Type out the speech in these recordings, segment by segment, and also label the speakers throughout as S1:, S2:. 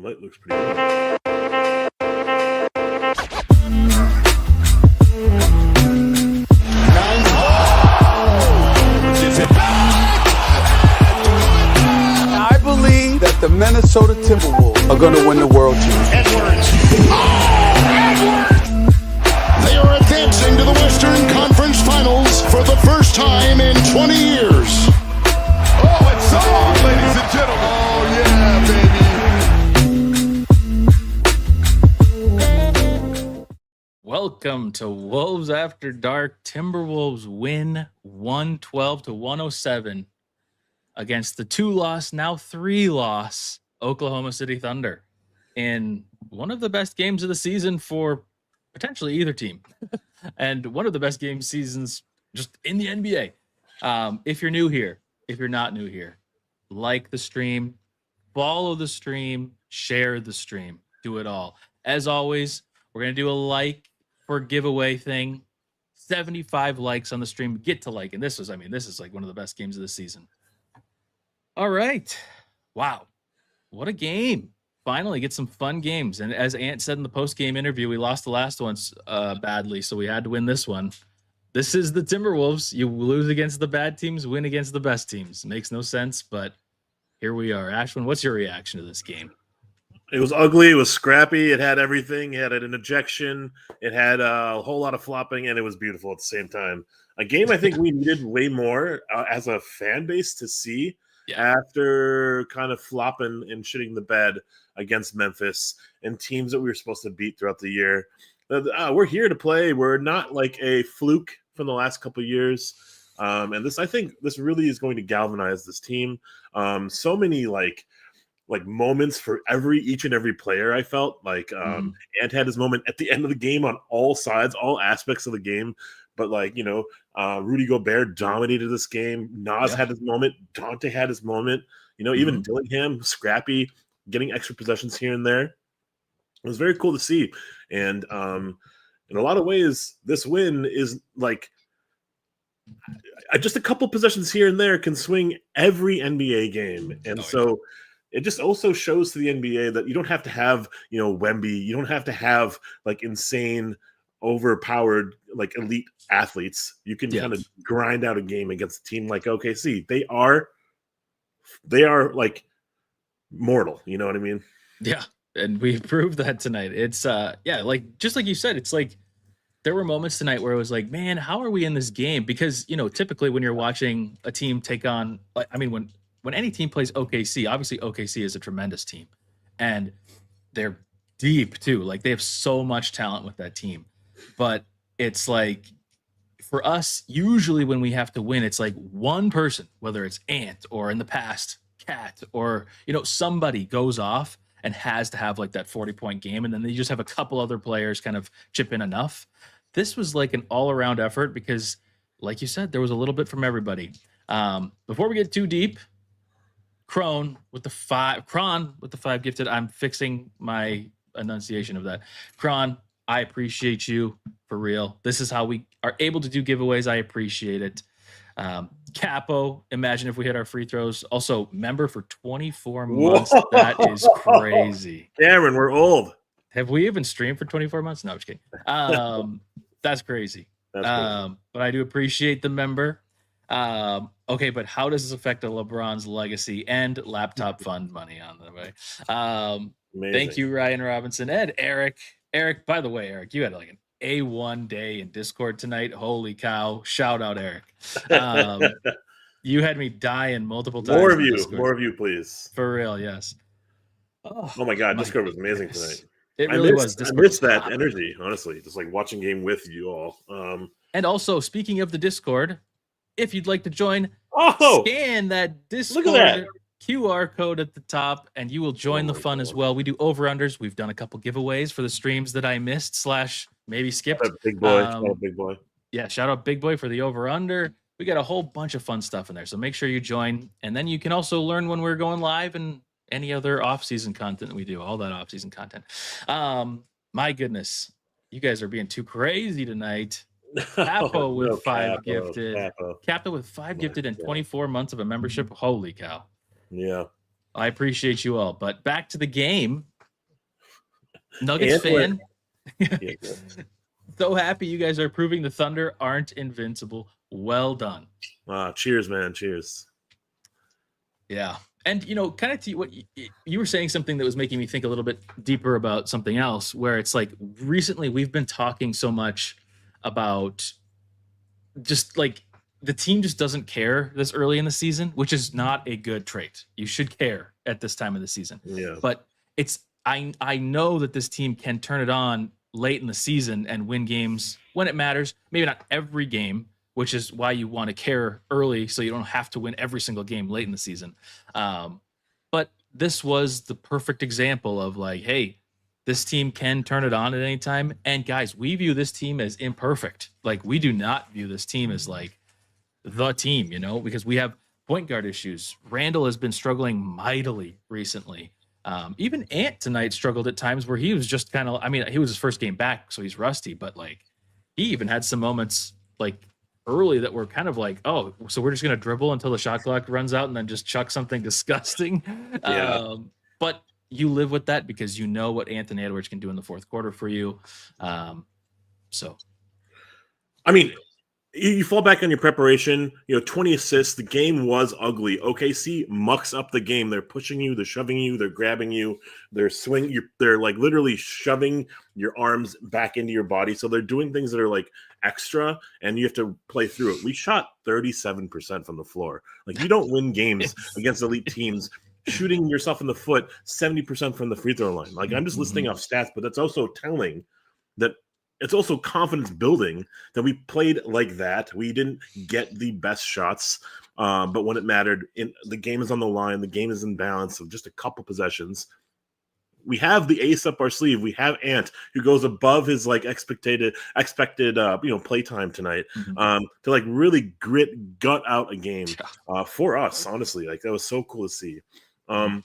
S1: Light looks pretty good.
S2: I believe that the Minnesota Timberwolves are going to win the World Championship.
S3: Edwards. They are advancing to the Western Conference Finals for the first time in 20 years.
S4: Oh, it's on, ladies and gentlemen. Oh, yeah, baby.
S5: Welcome to Wolves After Dark. Timberwolves win 112-107 against the 2-loss, now 3-loss Oklahoma City Thunder in one of the best games of the season for potentially either team, and one of the best game seasons just in the NBA. If you're new here, if you're not new here, like the stream, follow the stream, share the stream, do it all. As always, we're going to do a like for giveaway thing. 75 likes on the stream. Get to like. And this is like one of the best games of the season. All right. Wow. What a game. Finally get some fun games. And as Ant said in the post-game interview, we lost the last one badly, so we had to win this one. This is the Timberwolves. You lose against the bad teams, win against the best teams. Makes no sense, but here we are. Ashwin, what's your reaction to this game?
S1: It was ugly. It was scrappy. It had everything. It had an ejection. It had a whole lot of flopping, and it was beautiful at the same time. A game I think we needed way more as a fan base to see after kind of flopping and shitting the bed against Memphis and teams that we were supposed to beat throughout the year. We're here to play. We're not like a fluke from the last couple of years. And I think this really is going to galvanize this team. So many like moments for each and every player. I felt like Ant had his moment at the end of the game on all sides, all aspects of the game. But Rudy Gobert dominated this game. Naz had his moment. Dante had his moment. Even Dillingham, scrappy, getting extra possessions here and there. It was very cool to see. And in a lot of ways, this win is like just a couple possessions here and there can swing every NBA game. And so it just also shows to the NBA that you don't have to have, Wemby. You don't have to have like insane, overpowered, like elite athletes. You can kind of grind out a game against a team like OKC. They are like mortal. You know what I mean?
S5: Yeah. And we proved that tonight. It's just like you said, it's like there were moments tonight where it was like, man, how are we in this game? Because, typically when you're watching a team take on, when any team plays OKC, obviously OKC is a tremendous team and they're deep too. Like they have so much talent with that team, but it's like for us, usually when we have to win, it's like one person, whether it's Ant or in the past Cat or, somebody goes off and has to have like that 40-point game. And then they just have a couple other players kind of chip in enough. This was like an all-around effort because like you said, there was a little bit from everybody. Before we get too deep, Kron with the 5 gifted. I'm fixing my enunciation of that. Kron, I appreciate you for real. This is how we are able to do giveaways. I appreciate it. Capo, imagine if we hit our free throws. Also, member for 24 months.
S1: Whoa.
S5: That is crazy.
S1: Cameron, we're old.
S5: Have we even streamed for 24 months? No, I'm just kidding. That's crazy. But I do appreciate the member. Okay, but how does this affect LeBron's legacy and laptop fund money on the way? Thank you, Ryan Robinson. And Eric, by the way, Eric, you had like an A1 day in Discord tonight. Holy cow. Shout out, Eric. You had me dying multiple times.
S1: More of you, please.
S5: For real, yes.
S1: Oh my God, Discord was amazing tonight.
S5: It really was.
S1: I missed that energy, honestly. Just like watching game with you all.
S5: And also, speaking of the Discord, if you'd like to join, scan that Discord QR code at the top, and you will join the fun as well. We do over-unders. We've done a couple giveaways for the streams that I missed / maybe skipped.
S1: Big boy. Big boy.
S5: Yeah, shout out Big Boy for the over-under. We got a whole bunch of fun stuff in there, so make sure you join. And then you can also learn when we're going live and any other off-season content we do, all that off-season content. My goodness, you guys are being too crazy tonight. Capo with 5 gifted. Capo with 5 gifted and 24 months of a membership. Holy cow.
S1: Yeah.
S5: I appreciate you all. But back to the game. Nuggets fan.
S1: Yeah.
S5: So happy you guys are proving the Thunder aren't invincible. Well done.
S1: Cheers, man. Cheers.
S5: Yeah. And, kind of to what you were saying, something that was making me think a little bit deeper about something else, where it's like recently we've been talking so much about just like the team just doesn't care this early in the season, which is not a good trait. You should care at this time of the season.
S1: Yeah.
S5: But I know that this team can turn it on late in the season and win games when it matters. Maybe not every game, which is why you want to care early so you don't have to win every single game late in the season. But this was the perfect example of like, hey, this team can turn it on at any time. And guys, we view this team as imperfect. Like, we do not view this team as like the team, because we have point guard issues. Randle has been struggling mightily recently. Even Ant tonight struggled at times where he was just kind of, he was his first game back, so he's rusty, but like he even had some moments like early that were kind of like, oh, so we're just going to dribble until the shot clock runs out and then just chuck something disgusting.
S1: Yeah.
S5: But you live with that because you know what Anthony Edwards can do in the fourth quarter for you.
S1: You fall back on your preparation, 20 assists. The game was ugly. OKC mucks up the game. They're pushing you, they're shoving you, they're grabbing you, they're swinging you, they're like literally shoving your arms back into your body. So they're doing things that are like extra and you have to play through it. We shot 37% from the floor. Like, you don't win games against elite teams shooting yourself in the foot 70% from the free throw line. Like, I'm just listing off stats, but that's also telling that it's also confidence building that we played like that. We didn't get the best shots, but when it mattered, the game is on the line. The game is in balance of just a couple possessions. We have the ace up our sleeve. We have Ant, who goes above his like expected play time tonight, to like really gut out a game for us. Honestly, like, that was so cool to see. And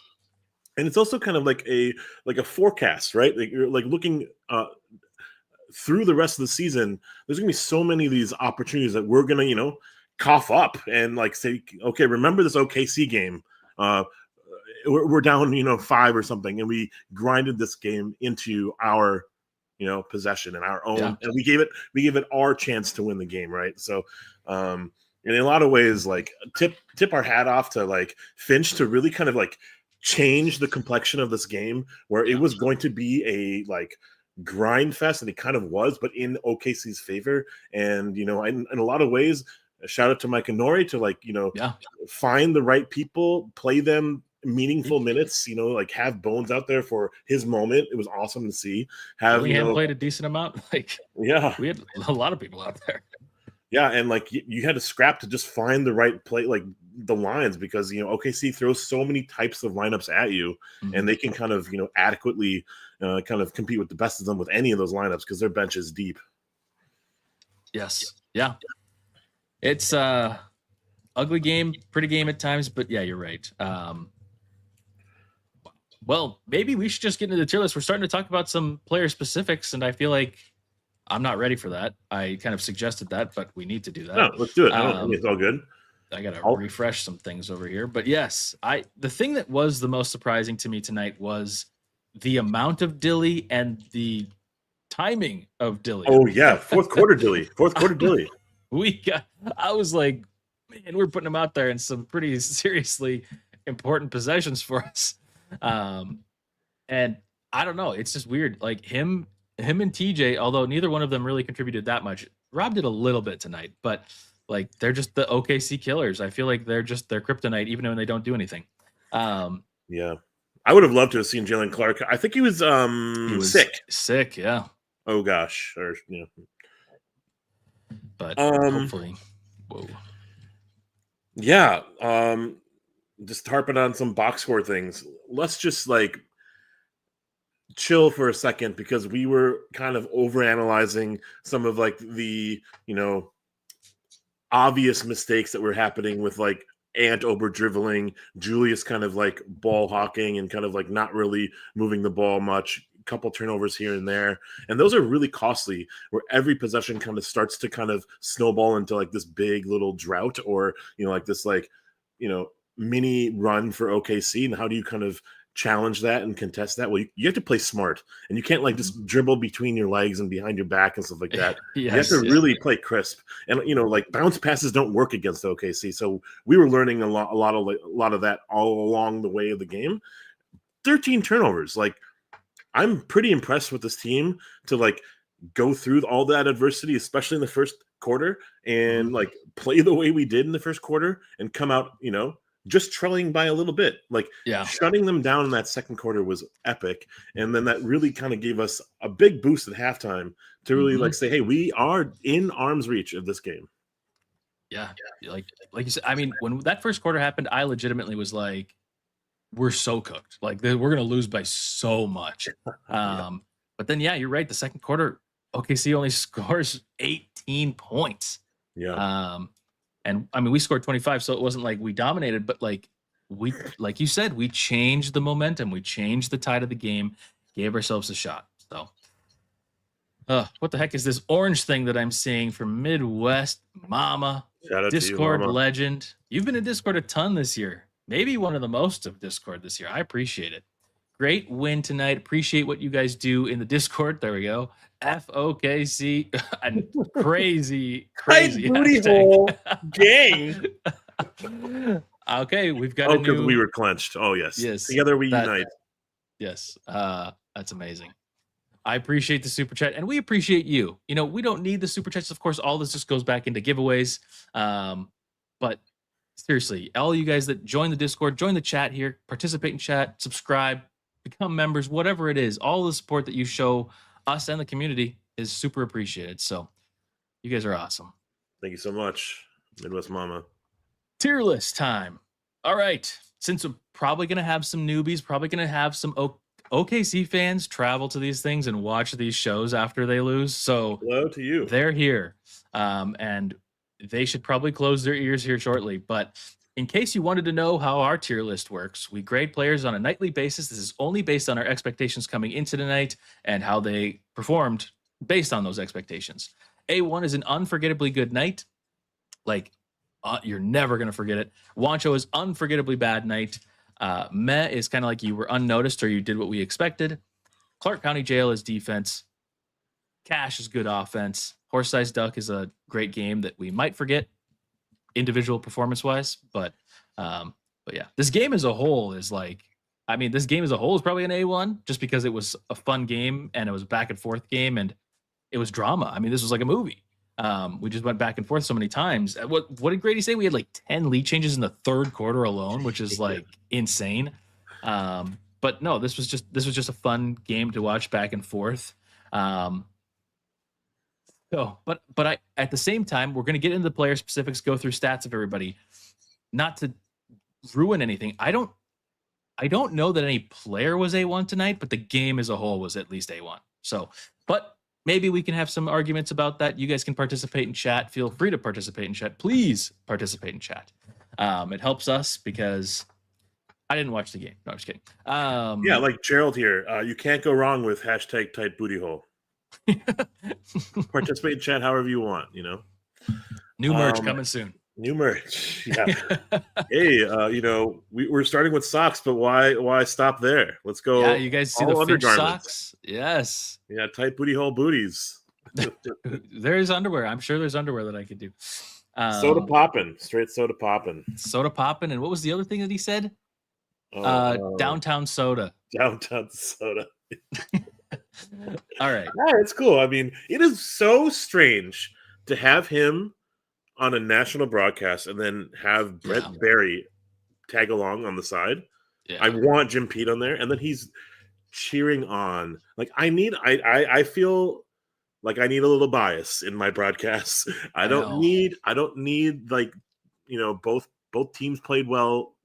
S1: it's also kind of like a forecast, right? Like, you're like looking through the rest of the season. There's gonna be so many of these opportunities that we're gonna, cough up and like say, okay, remember this OKC game? We're down, 5 or something, and we grinded this game into our, possession and our own, and we gave it our chance to win the game, right? So, in a lot of ways, like tip our hat off to like Finch to really kind of like change the complexion of this game, where it was going to be a like grind fest, and it kind of was, but in OKC's favor. And in a lot of ways, a shout out to Mike Inori to like find the right people, play them meaningful minutes, like have Bones out there for his moment. It was awesome to see.
S5: Played a decent amount. Like, we had a lot of people out there.
S1: Yeah, and like you had to scrap to just find the right play, like the lines, because OKC throws so many types of lineups at you, and they can kind of adequately kind of compete with the best of them with any of those lineups because their bench is deep.
S5: Yes, yeah, it's ugly game, pretty game at times, but yeah, you're right. Well, maybe we should just get into the tier list. We're starting to talk about some player specifics, and I feel like I'm not ready for that. I kind of suggested that, but we need to do that.
S1: No, let's do it. It's all good.
S5: I got to refresh some things over here. But yes, the thing that was the most surprising to me tonight was the amount of Dilly and the timing of Dilly.
S1: Oh, yeah. Fourth quarter Dilly.
S5: I was like, man, we're putting him out there in some pretty seriously important possessions for us. And I don't know. It's just weird. Like him and TJ, although neither one of them really contributed that much. Rob did a little bit tonight, but like they're just the OKC killers. I feel like they're their kryptonite, even when they don't do anything.
S1: Yeah. I would have loved to have seen Jalen Clark. I think he was sick.
S5: Sick, yeah.
S1: Oh gosh.
S5: But hopefully. Whoa.
S1: Yeah. Just harping on some box score things. Let's just like chill for a second, because we were kind of overanalyzing some of like the obvious mistakes that were happening with like Ant over dribbling, Julius kind of like ball hawking and kind of like not really moving the ball much, a couple turnovers here and there, and those are really costly, where every possession kind of starts to kind of snowball into like this big little drought, or like this like mini run for OKC, and how do you kind of challenge that and contest that? Well, you have to play smart, and you can't like just dribble between your legs and behind your back and stuff like that. You have to really play crisp, and like bounce passes don't work against OKC. So we were learning a lot of that all along the way of the game. 13 turnovers, like I'm pretty impressed with this team to like go through all that adversity, especially in the first quarter, and like play the way we did in the first quarter and come out, just trailing by a little bit. Like shutting them down in that second quarter was epic. And then that really kind of gave us a big boost at halftime to really like say, hey, we are in arm's reach of this game.
S5: Yeah. Like you said, I mean, when that first quarter happened, I legitimately was like, we're so cooked. Like we're going to lose by so much. But then, you're right. The second quarter, OKC only scores 18 points.
S1: Yeah.
S5: And I mean, we scored 25, so it wasn't like we dominated, but like you said, we changed the momentum. We changed the tide of the game, gave ourselves a shot. So, what the heck is this orange thing that I'm seeing from Midwest Mama?
S1: Shout out
S5: Discord
S1: to you, Mama.
S5: legend. You've been in Discord a ton this year. Maybe one of the most of Discord this year. I appreciate it. Great win tonight. Appreciate what you guys do in the Discord. There we go. FOKC. crazy
S1: booty hole gang.
S5: Okay, we've got
S1: because we were clenched. Oh yes. Together we unite.
S5: Yes. That's amazing. I appreciate the super chat, and we appreciate you. We don't need the super chats. Of course, all this just goes back into giveaways. But seriously, all you guys that join the Discord, join the chat here, participate in chat, subscribe, become members, whatever it is, all the support that you show us and the community is super appreciated. So you guys are awesome.
S1: Thank you so much, Midwest Mama.
S5: Tier list time. All right. Since we're probably going to have some newbies, probably going to have some OKC fans travel to these things and watch these shows after they lose. So
S1: hello to you.
S5: They're here. And they should probably close their ears here shortly. But in case you wanted to know how our tier list works, we grade players on a nightly basis. This is only based on our expectations coming into the night and how they performed based on those expectations. A1 is an unforgettably good night. Like, you're never going to forget it. Wancho is unforgettably bad night. Meh is kind of like you were unnoticed or you did what we expected. Clark County Jail is defense. Cash is good offense. Horse-sized duck is a great game that we might forget individual performance-wise, but yeah, this game as a whole is like, I mean, this game as a whole is probably an A1 just because it was a fun game and it was a back and forth game and it was drama. I mean, this was like a movie. We just went back and forth so many times. What did Grady say? We had like 10 lead changes in the third quarter alone, which is like insane. But no, this was just a fun game to watch back and forth. But I, at the same time, we're going to get into the player specifics, go through stats of everybody, not to ruin anything. I don't know that any player was A1 tonight, but the game as a whole was at least A1. So, but maybe we can have some arguments about that. You guys can participate in chat. Feel free to participate in chat. Please participate in chat. It helps us because I didn't watch the game. No, I'm just kidding.
S1: Yeah, like Gerald here. You can't go wrong with hashtag tight booty hole. Participate in chat however you want,
S5: New merch coming soon.
S1: New merch. Yeah. Hey, we're starting with socks, but why stop there? Let's go.
S5: Yeah, you guys see the undergarments. Socks? Yes.
S1: Yeah, tight booty hole booties.
S5: There's underwear. I'm sure there's underwear that I could do.
S1: Soda poppin'. Straight soda poppin'.
S5: Soda poppin'. And what was the other thing that he said? Downtown soda.
S1: Downtown soda.
S5: All right.
S1: Yeah, it's cool. I mean, it is so strange to have him on a national broadcast and then have Brett Barry tag along on the side. Yeah. I want Jim Pete on there, and then he's cheering on. Like I feel like I need a little bias in my broadcasts. I don't need like both teams played well,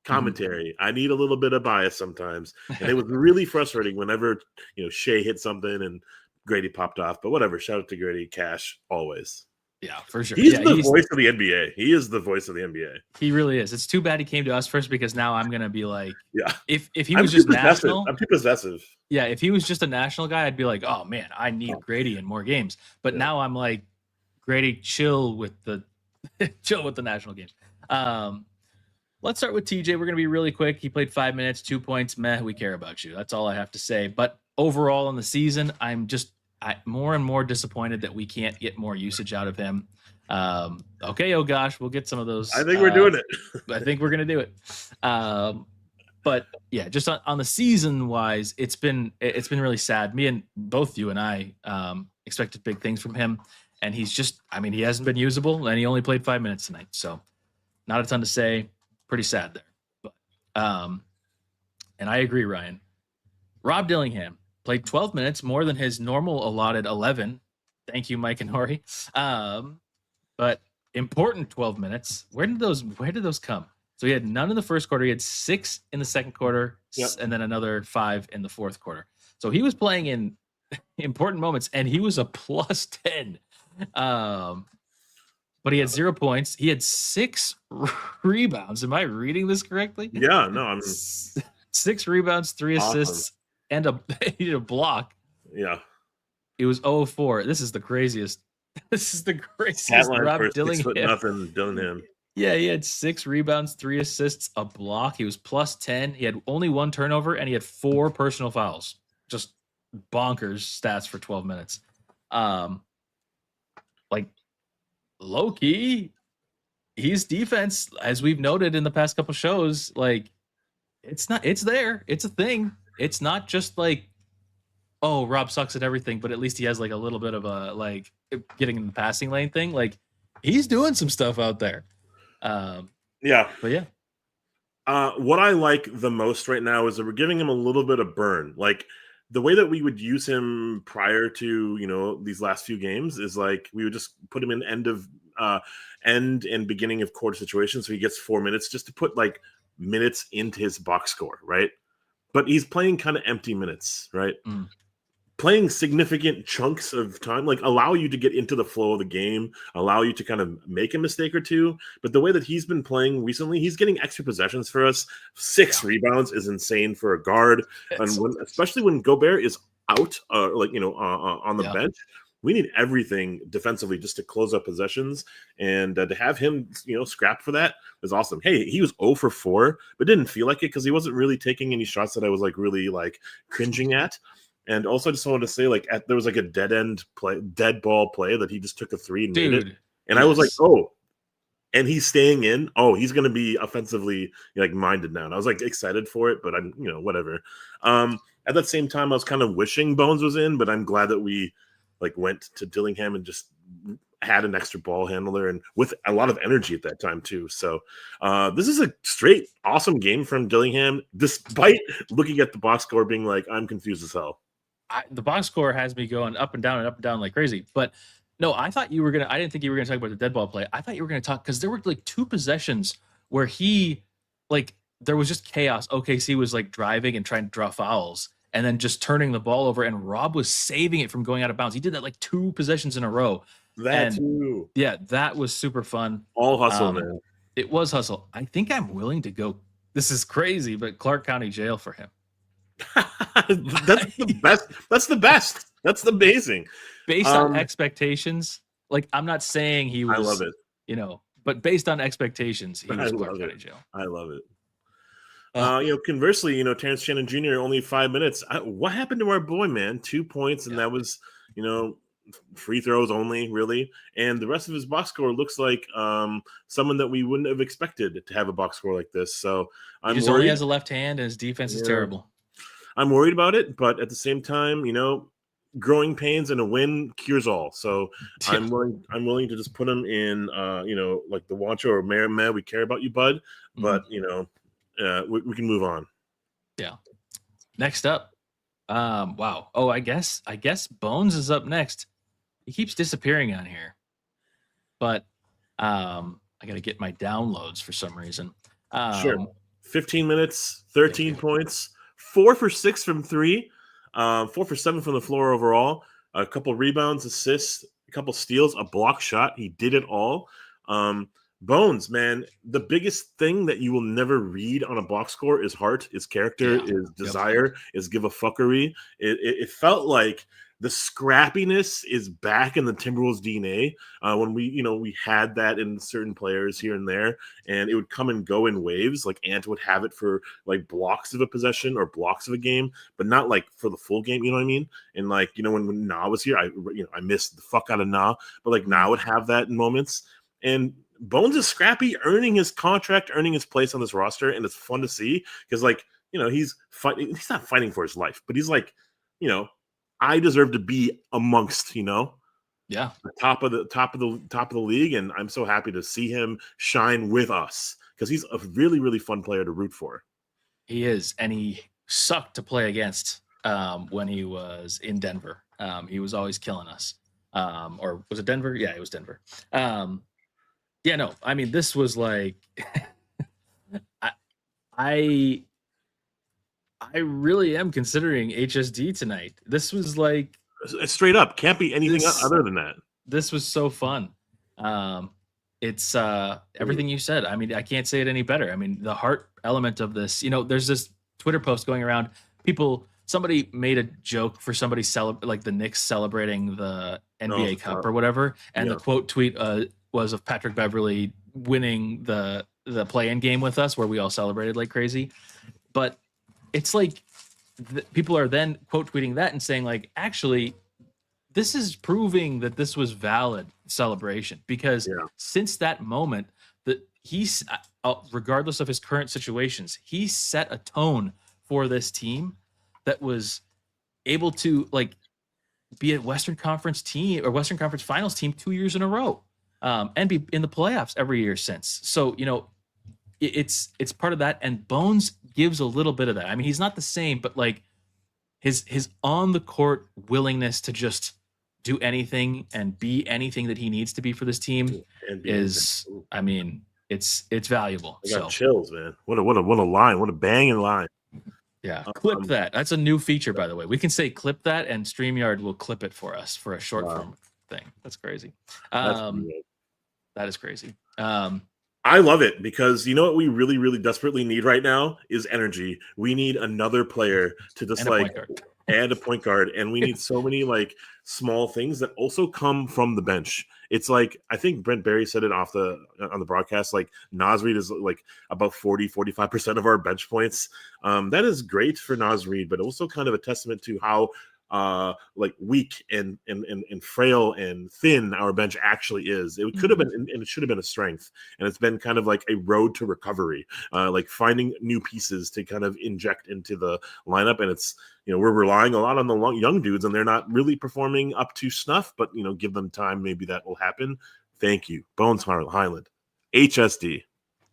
S1: commentary. I need a little bit of bias sometimes. And it was really frustrating whenever, Shea hit something and Grady popped off. But whatever, shout out to Grady Cash always.
S5: Yeah, for sure.
S1: He's the voice of the NBA. He is the voice of the NBA.
S5: He really is. It's too bad he came to us first because now I'm gonna be like,
S1: yeah.
S5: If he was just national,
S1: I'm too possessive.
S5: Yeah, if he was just a national guy, I'd be like, oh man, I need Grady in more games. But now I'm like, Grady, chill with the national games. Let's start with TJ. We're going to be really quick. He played 5 minutes, 2 points. Meh, we care about you. That's all I have to say. But overall in the season, I'm just more and more disappointed that we can't get more usage out of him. Okay, oh gosh, we'll get some of those.
S1: I think we're doing it.
S5: I think we're going to do it. But yeah, just on the season wise, it's been really sad. Me and both you and I expected big things from him. And he's just, he hasn't been usable and he only played 5 minutes tonight. So not a ton to say. Pretty sad there. But, and I agree, Ryan. Rob Dillingham played 12 minutes, more than his normal allotted 11. Thank you, Mike and Hori. But important 12 minutes. Where did those come? So he had none in the first quarter. He had 6 in the second quarter, and then another 5 in the fourth quarter. So he was playing in important moments, and he was a plus 10. But he had 0 points. He had 6 rebounds. Am I reading this correctly?
S1: Yeah, no,
S5: 6 rebounds, 3 assists, and he did a block.
S1: Yeah.
S5: It was 0-4. This is the craziest. This is the craziest Rob
S1: Dillingham.
S5: Yeah, he had 6 rebounds, 3 assists, a block. He was plus 10. He had only 1 turnover, and he had 4 personal fouls. Just bonkers stats for 12 minutes. Low key, his defense, as we've noted in the past couple shows, it's there. It's a thing. It's not just oh, Rob sucks at everything, but at least he has a little bit of a getting in the passing lane thing. He's doing some stuff out there.
S1: Yeah.
S5: But yeah.
S1: What I like the most right now is that we're giving him a little bit of burn. The way that we would use him prior to, these last few games is we would just put him in end and beginning of quarter situations. So he gets 4 minutes just to put minutes into his box score. Right. But he's playing kind of empty minutes, right? Playing significant chunks of time, allow you to get into the flow of the game, allow you to kind of make a mistake or two. But the way that he's been playing recently, he's getting extra possessions for us. 6 rebounds is insane for a guard. Especially when Gobert is out, on the bench, we need everything defensively just to close up possessions. And to have him, scrap for that is awesome. Hey, he was 0 for 4, but didn't feel like it because he wasn't really taking any shots that I was really cringing at. And also, I just wanted to say, there was a dead ball play that he just took a 3 and made it. And I was oh, and he's staying in. Oh, he's going to be offensively minded now. And I was excited for it, but I'm whatever. At that same time, I was kind of wishing Bones was in, but I'm glad that we went to Dillingham and just had an extra ball handler and with a lot of energy at that time too. So this is a straight awesome game from Dillingham, despite looking at the box score being I'm confused as hell.
S5: The box score has me going up and down like crazy. But no, I didn't think you were going to talk about the dead ball play. I thought you were going to talk because there were 2 possessions where he there was just chaos. OKC was driving and trying to draw fouls and then just turning the ball over, and Rob was saving it from going out of bounds. He did that 2 possessions in a row.
S1: Too.
S5: Yeah, that was super fun.
S1: All hustle, man.
S5: It was hustle. I think I'm willing to go. This is crazy, but Clark County Jail for him.
S1: That's the best. That's the best. That's amazing.
S5: Based on expectations, I'm not saying he was.
S1: I love it.
S5: But based on expectations, he was Clark County Jail.
S1: I love it. Conversely, Terrence Shannon Jr. only 5 minutes. What happened to our boy, man? 2 points, and that was, free throws only, really. And the rest of his box score looks like someone that we wouldn't have expected to have a box score like this. So
S5: he just only has a left hand, and his defense is terrible.
S1: I'm worried about it, but at the same time, growing pains and a win cures all. So I'm willing to just put him in, the Wancho or Meh. We care about you, bud. But we can move on.
S5: Yeah. Next up, wow. Oh, I guess Bones is up next. He keeps disappearing on here, but I got to get my downloads for some reason.
S1: Sure. 15 minutes, 13 points, 4 for 6 from 3, 4 for 7 from the floor overall, a couple rebounds, assists, a couple steals, a block shot. He did it all. Bones, man, the biggest thing that you will never read on a box score is heart, is character,
S5: Yeah.
S1: is desire, is give a fuckery. It felt like the scrappiness is back in the Timberwolves DNA when we had that in certain players here and there, and it would come and go in waves. Like Ant would have it for like blocks of a possession or blocks of a game, but not like for the full game. You know what I mean? And like when Na was here, I missed the fuck out of Na, but like Na would have that in moments. And Bones is scrappy, earning his contract, earning his place on this roster, and it's fun to see because, like, he's fighting. He's not fighting for his life, but he's like, I deserve to be amongst, the top of the league, and I'm so happy to see him shine with us because he's a really, really fun player to root for.
S5: He is, and he sucked to play against when he was in Denver. He was always killing us. Or was it Denver? Yeah, it was Denver. Yeah, no, I mean, this was like, I really am considering HSD tonight. This was like
S1: straight up, can't be anything other than that.
S5: This was so fun. It's everything you said. I mean, I can't say it any better. I mean, the heart element of this, there's this Twitter post going around. Somebody made a joke for somebody like the Knicks celebrating the NBA Cup or whatever, and the quote tweet was of Patrick Beverley winning the play-in game with us, where we all celebrated like crazy. But it's like people are then quote tweeting that and saying like, actually, this is proving that this was valid celebration because since that moment that he's regardless of his current situations, he set a tone for this team that was able to like be a Western Conference team or Western Conference Finals team 2 years in a row, and be in the playoffs every year since. So, it's part of that. And Bones gives a little bit of that. I mean, he's not the same, but like his on the court willingness to just do anything and be anything that he needs to be for this team is, I mean, it's valuable.
S1: I got chills, man. What a line. What a banging line.
S5: Yeah, clip that. That's a new feature, by the way. We can say clip that, and StreamYard will clip it for us for a short form thing. That's crazy. That is crazy.
S1: I love it because you know what we really, really desperately need right now is energy. We need another player to just add a point guard, and we need so many like small things that also come from the bench. It's like I think Brent Barry said it on the broadcast. Like Naz Reed is like about 45% of our bench points. That is great for Naz Reed, but also kind of a testament to how like weak and frail and thin our bench actually is. It could have been, and it should have been a strength, and it's been kind of like a road to recovery, like finding new pieces to kind of inject into the lineup. And it's, we're relying a lot on the young dudes, and they're not really performing up to snuff, but give them time, maybe that will happen. Thank you, Bones Highland. HSD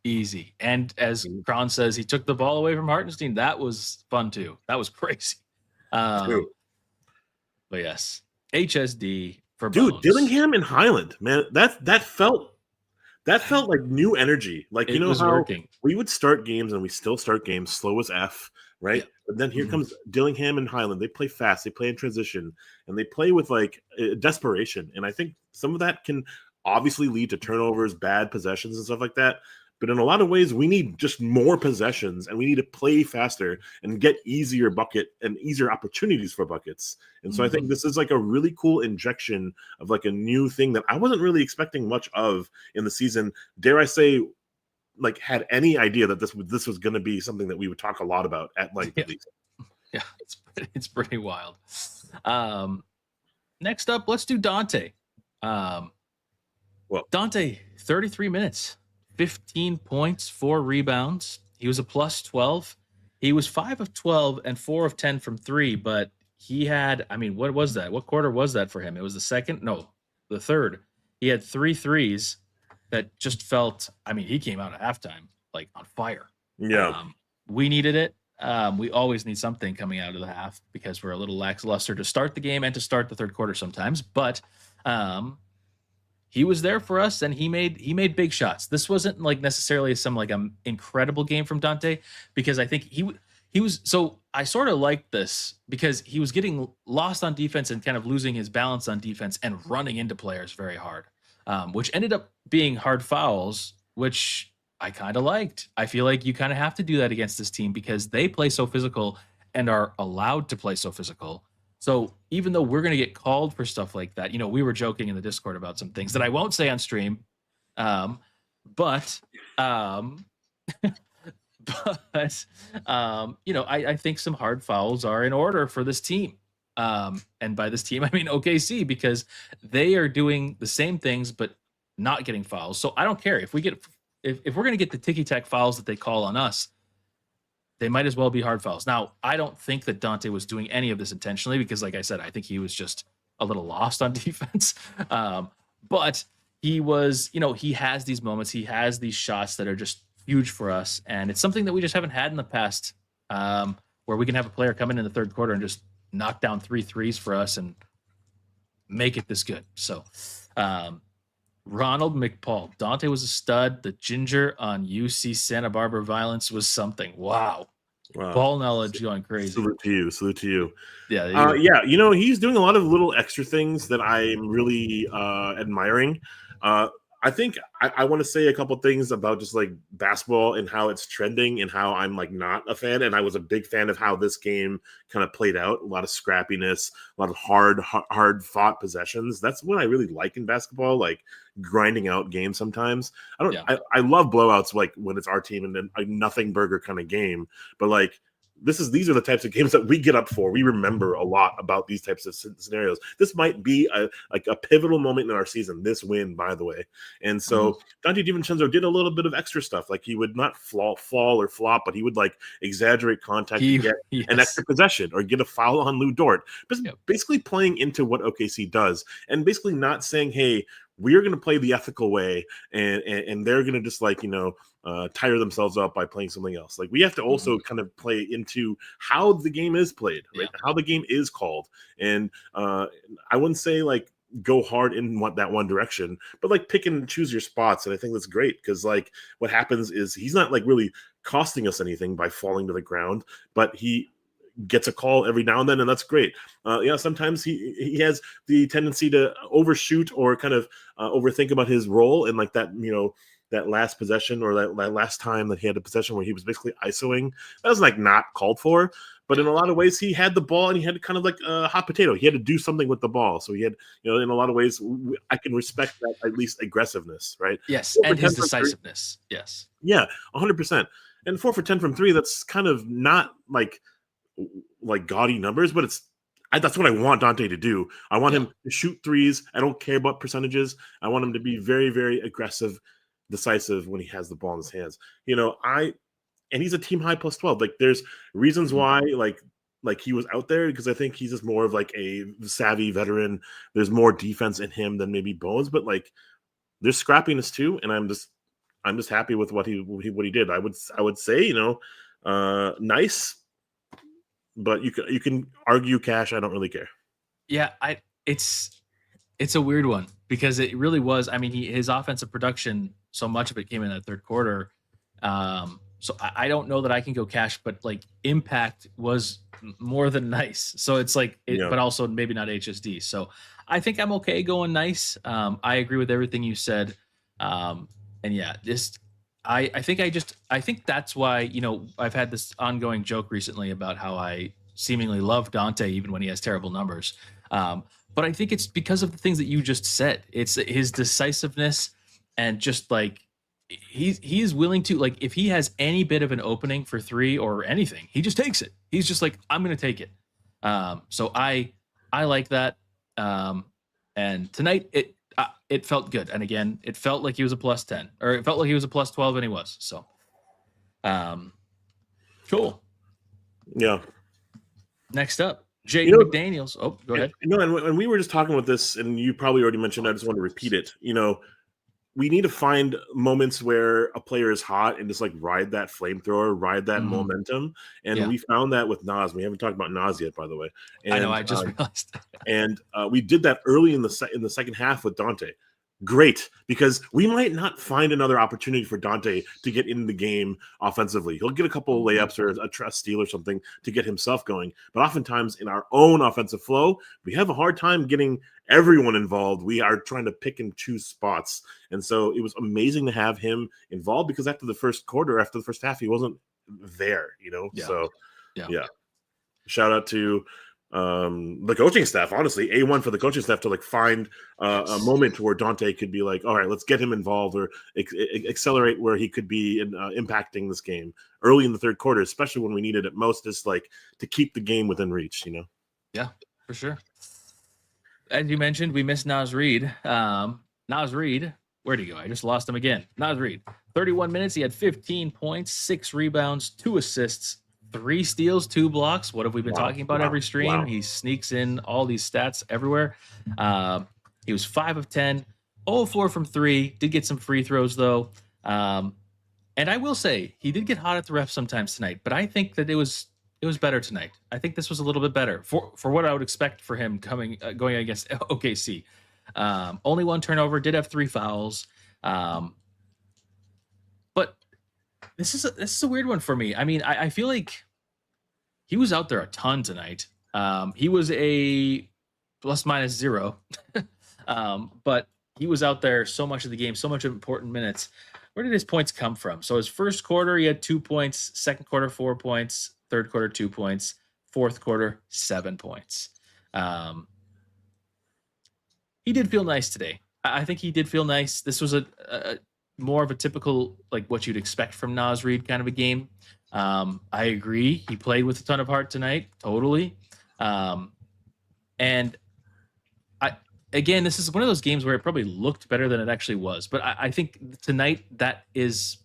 S5: easy. And as Kron says, he took the ball away from Hartenstein. That was fun too. That was crazy. But yes, HSD for Bones.
S1: Dillingham and Highland, man, that felt like new energy. Like how
S5: working. We
S1: would start games, and we still start games slow as F, right? Yeah. But then here comes Dillingham and Highland. They play fast, they play in transition, and they play with like desperation. And I think some of that can obviously lead to turnovers, bad possessions, and stuff like that. But in a lot of ways, we need just more possessions, and we need to play faster and get easier bucket and easier opportunities for buckets. And so I think this is like a really cool injection of like a new thing that I wasn't really expecting much of in the season. Dare I say, like had any idea that this was going to be something that we would talk a lot about at length.
S5: Yeah, it's pretty wild. Next up, let's do Dante. Dante, 33 minutes. 15 points, 4 rebounds. He was a plus 12. He was 5 of 12 and 4 of 10 from 3, but he had, I mean, what was that? What quarter was that for him? It was the second? No, the third. He had 3 threes that just felt, I mean, he came out at halftime like on fire.
S1: Yeah.
S5: We needed it. We always need something coming out of the half because we're a little lackluster to start the game and to start the third quarter sometimes, but he was there for us, and he made big shots. This wasn't like necessarily some like incredible game from Dante, because I think he was. So I sort of liked this because he was getting lost on defense and kind of losing his balance on defense and running into players very hard, which ended up being hard fouls which I kind of liked. I feel like you kind of have to do that against this team because they play so physical and are allowed to play so physical. So even though we're going to get called for stuff like that, we were joking in the Discord about some things that I won't say on stream. But I think some hard fouls are in order for this team. And by this team, I mean OKC, because they are doing the same things but not getting fouls. So I don't care if we're going to get the ticky-tack fouls that they call on us, they might as well be hard fouls. Now, I don't think that Dante was doing any of this intentionally because, like I said, I think he was just a little lost on defense. But he was, he has these moments. He has these shots that are just huge for us. And it's something that we just haven't had in the past, where we can have a player come in the third quarter and just knock down 3 threes for us and make it this good. So, Ronald McPaul, Dante was a stud. The ginger on UC Santa Barbara violence was something. Wow. Ball knowledge going crazy.
S1: Salute to you.
S5: Yeah.
S1: He's doing a lot of little extra things that I'm really admiring. I think I want to say a couple things about just like basketball and how it's trending and how I'm like not a fan. And I was a big fan of how this game kind of played out. A lot of scrappiness, a lot of hard fought possessions. That's what I really like in basketball, like grinding out games sometimes. I love blowouts, like when it's our team and then a nothing burger kind of game. But like these are the types of games that we get up for. We remember a lot about these types of scenarios. This might be a pivotal moment in our season, this win, by the way. And so Dante DiVincenzo did a little bit of extra stuff. Like he would not fall or flop, but he would like exaggerate contact to get an extra possession or get a foul on Lou Dort. Basically playing into what OKC does and basically not saying, hey, we're going to play the ethical way and they're going to just like, tire themselves up by playing something else. Like we have to also kind of play into how the game is played, right? How the game is called. And I wouldn't say like go hard in that one direction, but like pick and choose your spots. And I think that's great because like what happens is he's not like really costing us anything by falling to the ground, but he gets a call every now and then, and that's great. Sometimes he has the tendency to overshoot or kind of overthink about his role and like that, that last possession or that last time that he had a possession where he was basically ISOing. That was like not called for, but in a lot of ways he had the ball and he had kind of like a hot potato. He had to do something with the ball. So he had, in a lot of ways, I can respect that at least aggressiveness, right?
S5: Yes, and his decisiveness. Yes.
S1: Yeah, 100%. And 4 for 10 from 3, that's kind of not like gaudy numbers, but that's what I want Dante to do. I want him to shoot threes. I don't care about percentages. I want him to be very, very aggressive, decisive when he has the ball in his hands. And he's a team high plus 12. Like there's reasons why like he was out there because I think he's just more of like a savvy veteran. There's more defense in him than maybe Bones, but like there's scrappiness too. And I'm just happy with what he did. I would say, nice. But you can argue cash. I don't really care.
S5: Yeah, it's a weird one because it really was. I mean, his offensive production, so much of it came in that third quarter. So I don't know that I can go cash, but like impact was more than nice. So it's like, but also maybe not HSD. So I think I'm okay going nice. I agree with everything you said. And yeah, I think that's why, I've had this ongoing joke recently about how I seemingly love Dante even when he has terrible numbers. But I think it's because of the things that you just said. It's his decisiveness and just like he's willing to, like, if he has any bit of an opening for 3 or anything, he just takes it. He's just like, I'm going to take it. So I like that. And tonight it felt good. And again, it felt like he was a plus 10 or it felt like he was a plus 12 and he was. So, cool.
S1: Yeah.
S5: Next up, Jaden McDaniels. Oh, go ahead.
S1: And when we were just talking about this and you probably already mentioned, I just want to repeat it, we need to find moments where a player is hot and just like ride that flamethrower, ride that momentum. And we found that with Naz. We haven't talked about Naz yet, by the way. And,
S5: I know. I just realized.
S1: And we did that early in the second half with Dante. great, because we might not find another opportunity for Dante to get in the game offensively. He'll get a couple of layups or a steal or something to get himself going. But oftentimes in our own offensive flow, we have a hard time getting everyone involved. We are trying to pick and choose spots. And so it was amazing to have him involved, because after the first quarter, after the first half, he wasn't there,
S5: Yeah.
S1: So yeah. Shout out to the coaching staff, honestly, A1 for the coaching staff to find a moment where Dante could be like, all right, let's get him involved or accelerate where he could be in impacting this game early in the third quarter, especially when we needed it most, just to keep the game within reach,
S5: Yeah, for sure. As you mentioned, we missed Naz Reed. Naz Reed, where'd he go? I just lost him again. Naz Reed, 31 minutes. He had 15 points, 6 rebounds, 2 assists, 3 steals, 2 blocks. What have we been talking about every stream?
S1: Wow.
S5: He sneaks in all these stats everywhere. He was 5 of 10, 0 of 4 from 3. Did get some free throws, though. And I will say, he did get hot at the ref sometimes tonight, but I think that it was better tonight. I think this was a little bit better for what I would expect for him going against OKC. Only 1 turnover, did have 3 fouls. But this is a weird one for me. I mean, I feel like he was out there a ton tonight. He was a ±0, but he was out there so much of the game, so much important minutes. Where did his points come from? So his first quarter, he had 2 points. Second quarter, 4 points. Third quarter, 2 points. Fourth quarter, 7 points. He did feel nice today. I think he did feel nice. This was a more of a typical, what you'd expect from Naz Reed kind of a game. I agree. He played with a ton of heart tonight. Totally. And again, this is one of those games where it probably looked better than it actually was. But I think tonight that is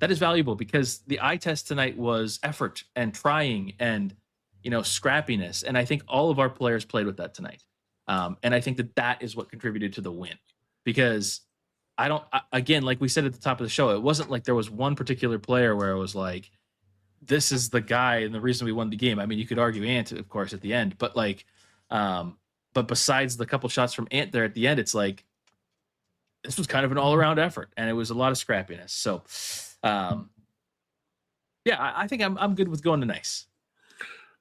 S5: valuable, because the eye test tonight was effort and trying and, scrappiness. And I think all of our players played with that tonight. And I think that is what contributed to the win, because again, like we said at the top of the show, it wasn't like there was one particular player where it was like, this is the guy and the reason we won the game. I mean, you could argue Ant, of course, at the end, but but besides the couple shots from Ant there at the end, it's like, this was kind of an all around effort, and it was a lot of scrappiness. So, yeah, I think I'm good with going to nice.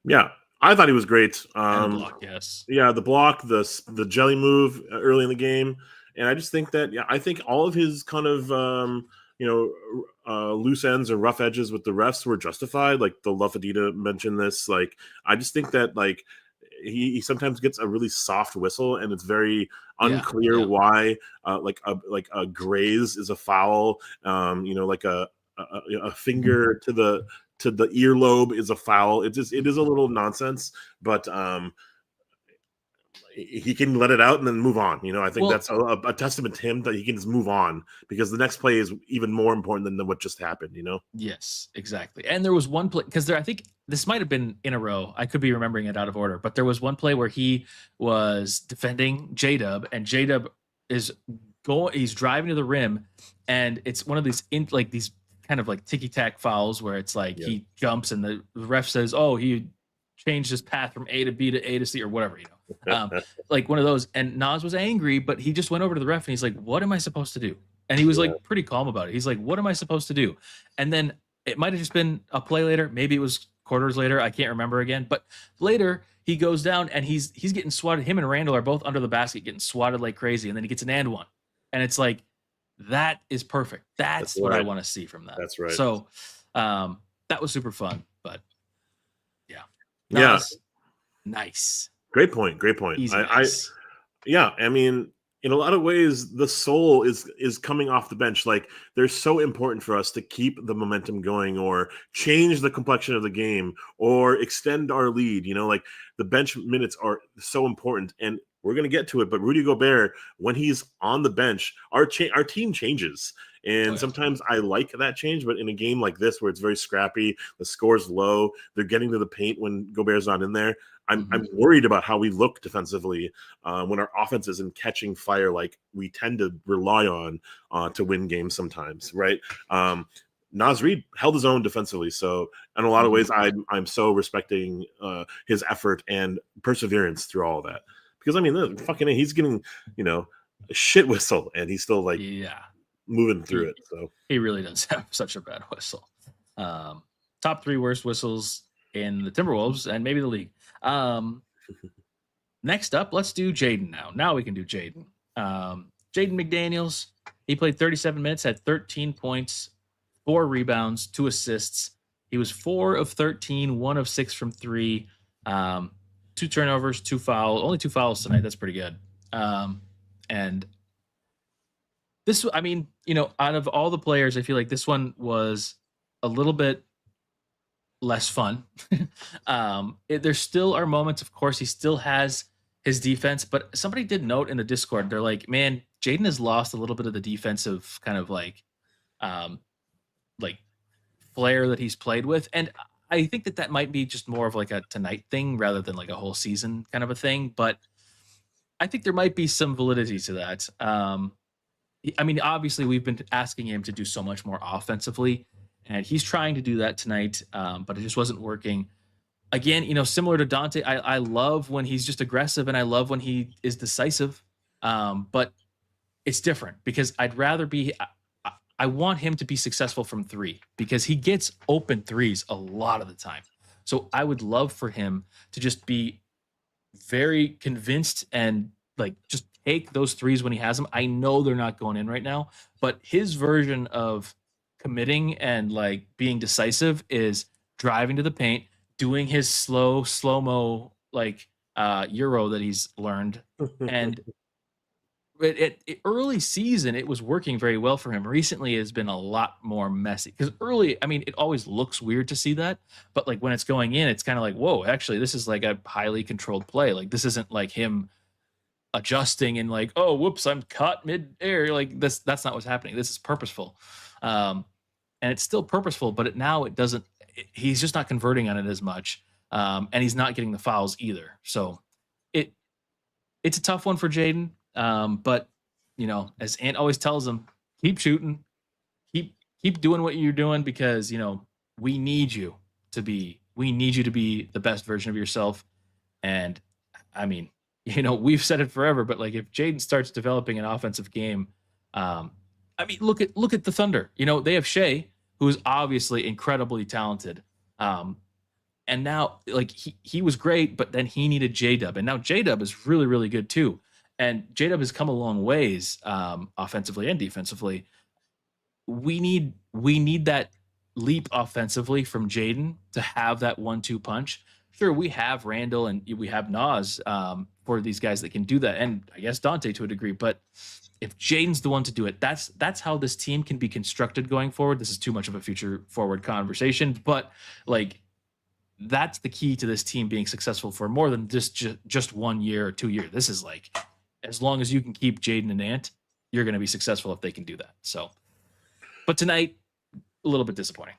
S1: Yeah, I thought he was great.
S5: And the block, yes.
S1: Yeah, the block, the jelly move early in the game, and I just think that I think all of his kind of loose ends or rough edges with the refs were justified. Like the Lafadita mentioned this. I just think that he sometimes gets a really soft whistle, and it's very unclear why a graze is a foul. A finger to the earlobe is a foul. It is a little nonsense, but he can let it out and then move on. I think that's a testament to him, that he can just move on, because the next play is even more important than what just happened.
S5: Yes, exactly. And there was one play, because I think this might have been in a row. I could be remembering it out of order, but there was one play where he was defending J-Dub, and J-Dub he's driving to the rim, and it's one of these these kind of ticky-tack fouls where it's he jumps and the ref says, oh, he changed his path from A to B to A to C or whatever, one of those. And Naz was angry, but he just went over to the ref and he's like, what am I supposed to do? And he was pretty calm about it. He's like, what am I supposed to do? And then it might have just been a play later. Maybe it was quarters later. I can't remember again. But later he goes down and he's getting swatted. Him and Randle are both under the basket getting swatted like crazy. And then he gets an and one. And it's like, that is perfect. That's what I want to see from that.
S1: That's right.
S5: So that was super fun. But nice.
S1: Great point.
S5: Easy nice.
S1: I mean, in a lot of ways, the soul is coming off the bench. They're so important for us to keep the momentum going, or change the complexion of the game, or extend our lead. The bench minutes are so important, and we're going to get to it. But Rudy Gobert, when he's on the bench, our team changes. And sometimes I like that change, but in a game like this where it's very scrappy, the score's low, they're getting to the paint when Gobert's not in there. I'm worried about how we look defensively when our offense isn't catching fire like we tend to rely on to win games sometimes, right? Naz Reed held his own defensively, so in a lot of ways, I'm so respecting his effort and perseverance through all of that. Because I mean, he's getting shit whistle, and he's still like
S5: Yeah,
S1: moving through
S5: he,
S1: it. So
S5: he really does have such a bad whistle. Top 3 worst whistles in the Timberwolves and maybe the league. Next up, let's do Jaden now. Now we can do Jaden. Jaden McDaniels, he played 37 minutes, had 13 points, 4 rebounds, 2 assists. He was 4 of 13, 1 of 6 from 3, 2 turnovers, 2 fouls, only 2 fouls tonight. That's pretty good. And this, I mean, out of all the players, I feel like this one was a little bit less fun. There still are moments, of course, he still has his defense, but somebody did note in the Discord, they're like, man, Jaden has lost a little bit of the defensive kind of like flair that he's played with. And I think that might be just more of like a tonight thing rather than like a whole season kind of a thing. But I think there might be some validity to that. I mean, obviously we've been asking him to do so much more offensively, and he's trying to do that tonight, but it just wasn't working. Again, similar to Dante, I love when he's just aggressive, and I love when he is decisive. But it's different because I'd rather be. I want him to be successful from 3 because he gets open threes a lot of the time. So I would love for him to just be very convinced and like just take those threes when he has them. I know they're not going in right now, but his version of committing and like being decisive is driving to the paint, doing his slow-mo like Euro that he's learned. And early season, it was working very well for him. Recently, it has been a lot more messy because early, I mean, it always looks weird to see that, but like when it's going in, it's kind of like, whoa, actually, this is like a highly controlled play. Like this isn't like him adjusting and like, oh, whoops, I'm caught mid-air. Like that's not what's happening. This is purposeful. And it's still purposeful, but now it doesn't, he's just not converting on it as much. And he's not getting the fouls either. So it's a tough one for Jaden. But as Ant always tells him, keep shooting, keep doing what you're doing because, we need you to be the best version of yourself. And I mean, we've said it forever, but like if Jaden starts developing an offensive game, I mean, look at the Thunder, they have Shea, who is obviously incredibly talented. And now like he was great, but then he needed J-Dub, and now J-Dub is really, really good too. And J-Dub has come a long ways, offensively and defensively. We need that leap offensively from Jaden to have that 1-2 punch. Sure, we have Randle and we have Naz for these guys that can do that, and I guess Dante to a degree. But if Jaden's the one to do it, that's how this team can be constructed going forward. This is too much of a future forward conversation, but like that's the key to this team being successful for more than just 1 year or 2 years. This is like, as long as you can keep Jaden and Ant, you're going to be successful if they can do that. So, but tonight, a little bit disappointing.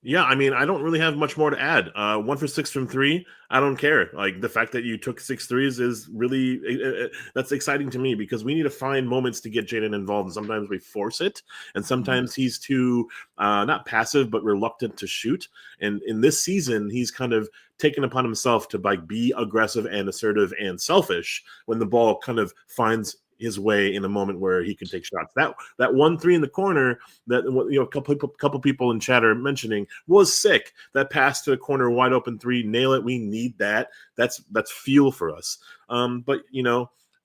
S1: Yeah, I mean, I don't really have much more to add. 1 for 6 from 3, I don't care. Like the fact that you took 6 threes is really that's exciting to me because we need to find moments to get Jaden involved, and sometimes we force it, and sometimes he's too not passive but reluctant to shoot. And in this season, he's kind of taken upon himself to like be aggressive and assertive and selfish when the ball kind of finds his way in a moment where he can take shots. That 1-3 in the corner that a couple people in chat are mentioning was sick. That pass to the corner, wide open 3, nail it. We need that. That's fuel for us. But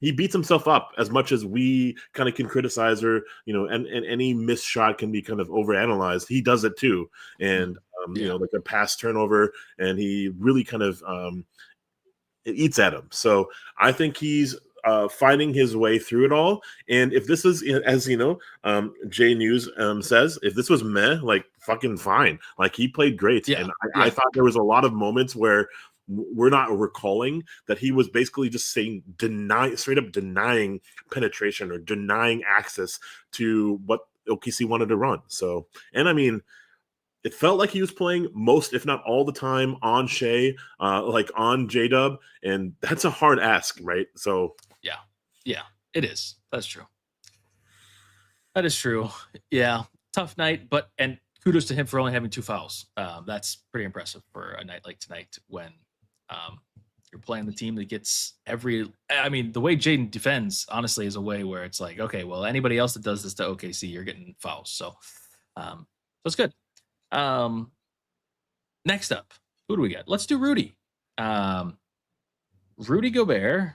S1: he beats himself up as much as we kind of can criticize or and any missed shot can be kind of overanalyzed. He does it too, and like a pass turnover, and he really kind of it eats at him. So I think he's finding his way through it all. And if this is, as Jay News says, if this was meh, like fucking fine. Like he played great. Yeah. And I thought there was a lot of moments where we're not recalling that he was basically just saying straight up denying penetration or denying access to what OKC wanted to run. So, and I mean, it felt like he was playing most, if not all the time on Shea, like on J-Dub, and that's a hard ask, right? So
S5: yeah, it is. That's true. That is true. Yeah, tough night, and kudos to him for only having 2 fouls. That's pretty impressive for a night like tonight when you're playing the team that gets every. I mean, the way Jaden defends, honestly, is a way where it's like, okay, well, anybody else that does this to OKC, you're getting fouls. So it's good. Next up, who do we got? Let's do Rudy. Rudy Gobert. I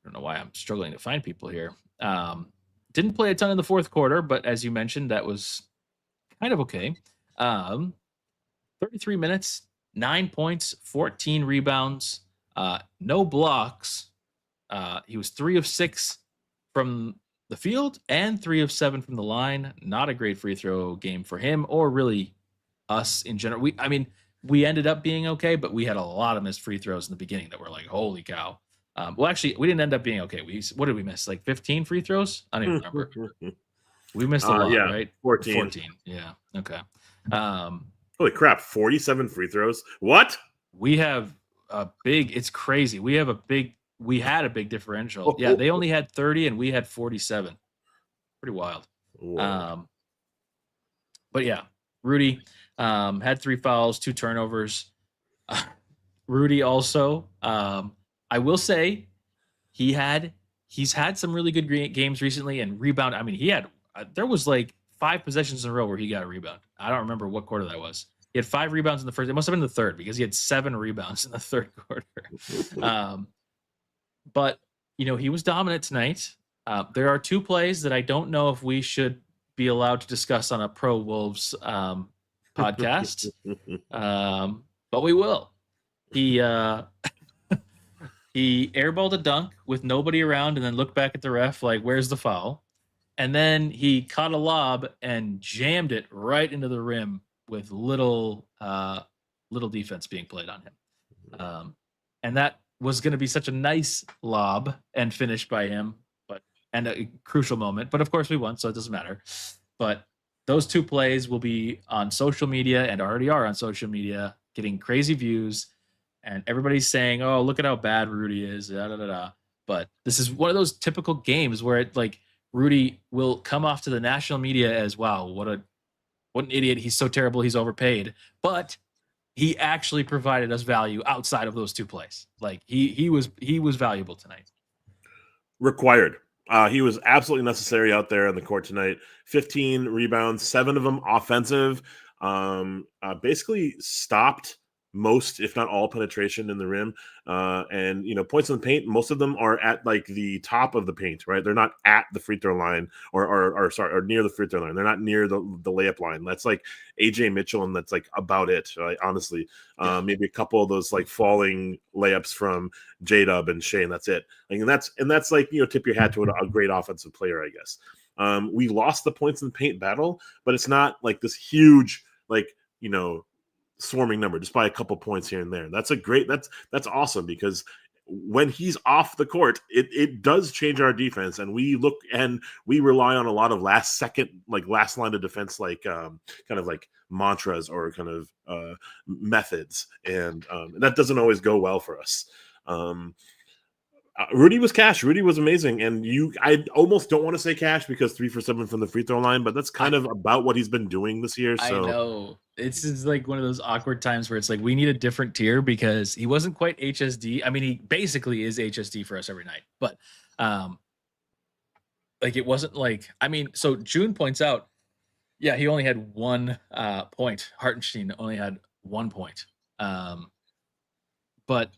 S5: don't know why I'm struggling to find people here. Didn't play a ton in the fourth quarter, but as you mentioned, that was kind of okay. 33 minutes, 9 points, 14 rebounds, no blocks. He was 3 of 6 from the field and 3 of 7 from the line. Not a great free throw game for him or really us in general. We ended up being okay, but we had a lot of missed free throws in the beginning that were like, holy cow. Well, actually, we didn't end up being okay. What did we miss? Like 15 free throws? I don't even remember. We missed a lot, right?
S1: 14.
S5: Yeah. Okay.
S1: Holy crap, 47 free throws. What?
S5: We have it's crazy. We had a big differential. Yeah, they only had 30 and we had 47. Pretty wild. But yeah, Rudy had 3 fouls, 2 turnovers. Rudy also, I will say he's had some really good games recently and rebound. I mean, there was like 5 possessions in a row where he got a rebound. I don't remember what quarter that was. He had 5 rebounds in the first. It must have been the third because he had 7 rebounds in the third quarter. But he was dominant tonight. There are 2 plays that I don't know if we should be allowed to discuss on a Pro Wolves podcast, but we will. He airballed a dunk with nobody around and then looked back at the ref like, where's the foul? And then he caught a lob and jammed it right into the rim with little defense being played on him. And that was going to be such a nice lob and finish by him, and a crucial moment. But of course we won, so it doesn't matter. But those 2 plays will be on social media and already are on social media, getting crazy views. And everybody's saying, "Oh, look at how bad Rudy is." Da, da, da, da. But this is one of those typical games where Rudy will come off to the national media as, "Wow, what an idiot! He's so terrible. He's overpaid." But he actually provided us value outside of those 2 plays. Like he was valuable tonight.
S1: Required. He was absolutely necessary out there on the court tonight. 15 rebounds, 7 of them offensive. Basically stopped most, if not all, penetration in the rim. And points in the paint, most of them are at like the top of the paint, right? They're not at the free throw line or near the free throw line. They're not near the layup line. That's like AJ Mitchell, and that's like about it, right? Honestly. Maybe a couple of those like falling layups from J-Dub and Shea, and that's it. And that's like, tip your hat to a great offensive player, I guess. We lost the points in the paint battle, but it's not like this huge, swarming number, just by a couple points here and there. That's awesome, because when he's off the court, it does change our defense, and we rely on a lot of last line of defense, kind of like mantras or kind of methods, and that doesn't always go well for us. Rudy was cash. Rudy was amazing, and I almost don't want to say cash because 3 for 7 from the free throw line, but that's kind of about what he's been doing this year. So
S5: I know it's like one of those awkward times where it's like we need a different tier, because he wasn't quite HSD. I mean, he basically is HSD for us every night, but it wasn't like, so June points out, yeah, he only had 1 point. Hartenstein only had 1 point, but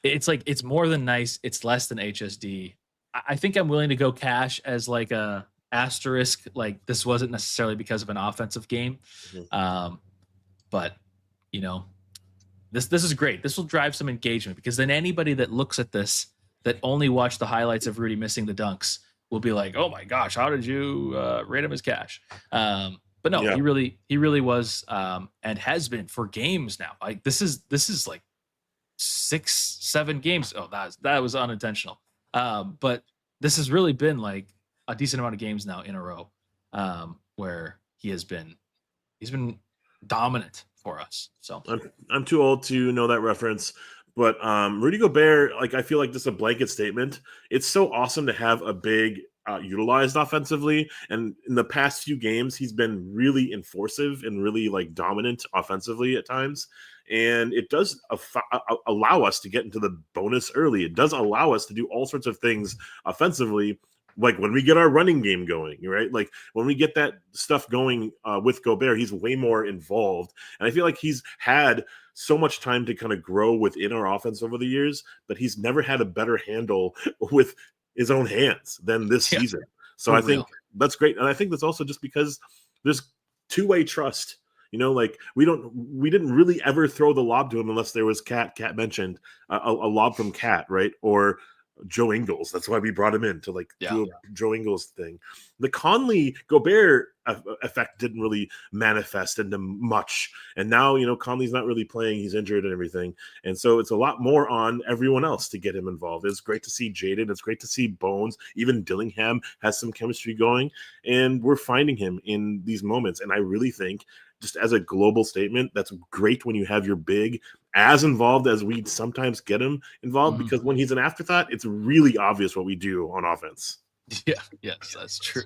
S5: it's like, it's more than nice. It's less than HSD. I think I'm willing to go cash as like a asterisk. Like, this wasn't necessarily because of an offensive game. But this is great. This will drive some engagement, because then anybody that looks at this that only watched the highlights of Rudy missing the dunks will be like, oh my gosh, how did you rate him as cash? But no, he really was, and has been for games now. Like this is like 6-7 games. Oh, that was unintentional. But this has really been like a decent amount of games now in a row, where he's been dominant for us. So
S1: I'm too old to know that reference, but Rudy Gobert, like, I feel like this is a blanket statement. It's so awesome to have a big utilized offensively. And in the past few games, he's been really enforcive and really like dominant offensively at times. And it does allow us to get into the bonus early. It does allow us to do all sorts of things offensively, like when we get our running game going, right? Like when we get that stuff going with Gobert, he's way more involved. And I feel like he's had so much time to kind of grow within our offense over the years, but he's never had a better handle with his own hands than this season. So I think that's great. And I think that's also just because there's two-way trust. You know, like we didn't really ever throw the lob to him unless there was Cat mentioned a lob from Cat, right? Or Joe Ingles. That's why we brought him in to do a Joe Ingles thing. The Conley Gobert effect didn't really manifest into much. And now, you know, Conley's not really playing. He's injured and everything. And so it's a lot more on everyone else to get him involved. It's great to see Jaden. It's great to see Bones. Even Dillingham has some chemistry going. And we're finding him in these moments. And I really think, just as a global statement, that's great when you have your big as involved as we sometimes get him involved, because when he's an afterthought, it's really obvious what we do on offense.
S5: Yeah, yes, that's true.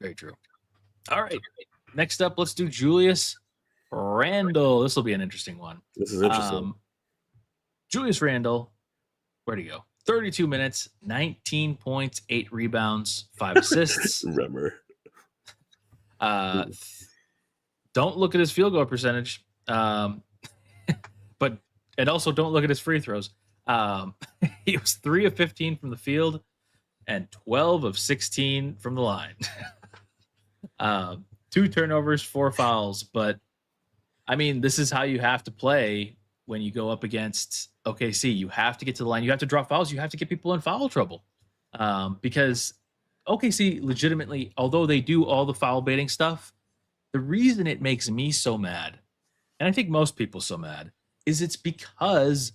S5: Very true. All right. Next up, let's do Julius Randle. This will be an interesting one.
S1: This is interesting.
S5: Julius Randle, where'd he go? 32 minutes, 19 points, 8 rebounds, 5 assists.
S1: Remember.
S5: Don't look at his field goal percentage. And also don't look at his free throws. He was 3 of 15 from the field and 12 of 16 from the line. 2 turnovers, 4 fouls. But I mean, this is how you have to play when you go up against OKC. You have to get to the line. You have to draw fouls. You have to get people in foul trouble. Because OKC legitimately, although they do all the foul baiting stuff, the reason it makes me so mad, and I think most people so mad, is it's because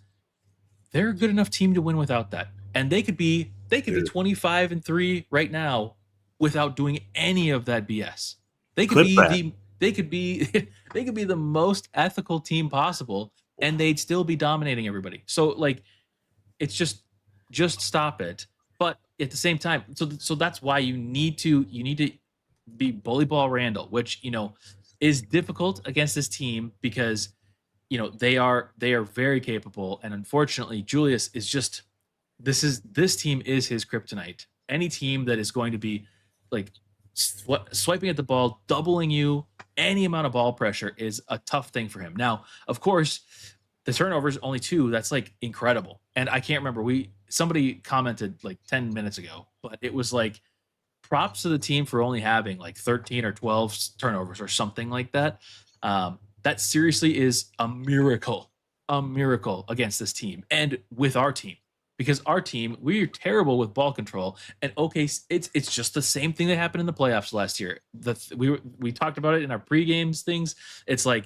S5: they're a good enough team to win without that. And they could be 25-3 right now without doing any of that BS. They could be the most ethical team possible, and they'd still be dominating everybody. So like, it's just stop it. But at the same time, so that's why you need to be bully ball Randle, which, you know, is difficult against this team because, you know, they are very capable. And unfortunately, Julius is just, this team is his kryptonite. Any team that is going to be like swiping at the ball, doubling you, any amount of ball pressure is a tough thing for him. Now, of course, the turnovers only 2. That's like incredible. And I can't remember, somebody commented like 10 minutes ago, but it was like, props to the team for only having like 13 or 12 turnovers or something like that. That seriously is a miracle against this team and with our team, because our team, we're terrible with ball control. And okay, it's just the same thing that happened in the playoffs last year. We talked about it in our pre-games things. It's like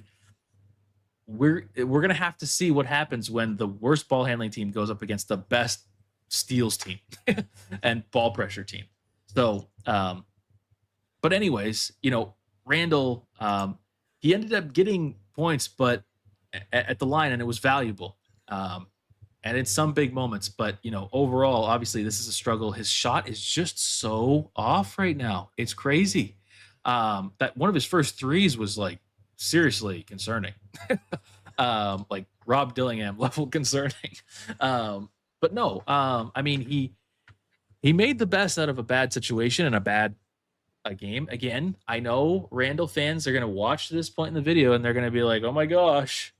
S5: we're gonna have to see what happens when the worst ball handling team goes up against the best steals team and ball pressure team. So, but anyways, you know, Randle, he ended up getting points, but at the line, and it was valuable. And in some big moments, but you know, overall, obviously this is a struggle. His shot is just so off right now. It's crazy. That one of his first threes was like seriously concerning. Like Rob Dillingham level concerning. But no, I mean, he made the best out of a bad situation and a game. Again, I know Randle fans are going to watch to this point in the video and they're going to be like, oh my gosh,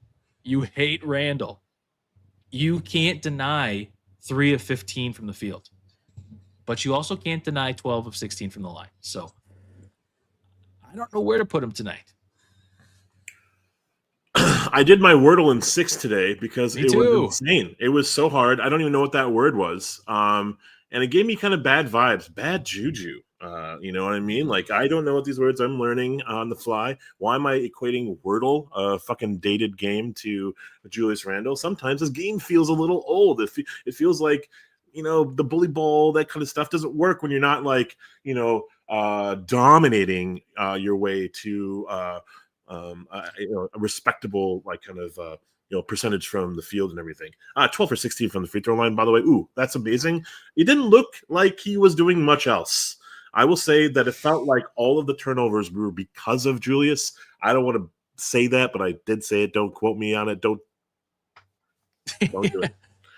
S5: you hate Randle. You can't deny 3 of 15 from the field, but you also can't deny 12 of 16 from the line. So I don't know where to put him tonight.
S1: I did my Wordle in 6 today because
S5: Me
S1: it
S5: too.
S1: was insane. It was so hard. I don't even know what that word was. And it gave me kind of bad vibes, bad juju. You know what I mean? Like, I don't know what these words I'm learning on the fly. Why am I equating Wordle, a fucking dated game, to Julius Randle? Sometimes this game feels a little old. It feels like, you know, the bully ball, that kind of stuff doesn't work when you're not like, you know, dominating your way to, you know, a respectable, like, kind of percentage from the field and everything. 12 for 16 from the free throw line, by the way. Ooh, that's amazing. It didn't look like he was doing much else. I will say that it felt like all of the turnovers were because of Julius. I don't want to say that, but I did say it. Don't quote me on it. Don't do it.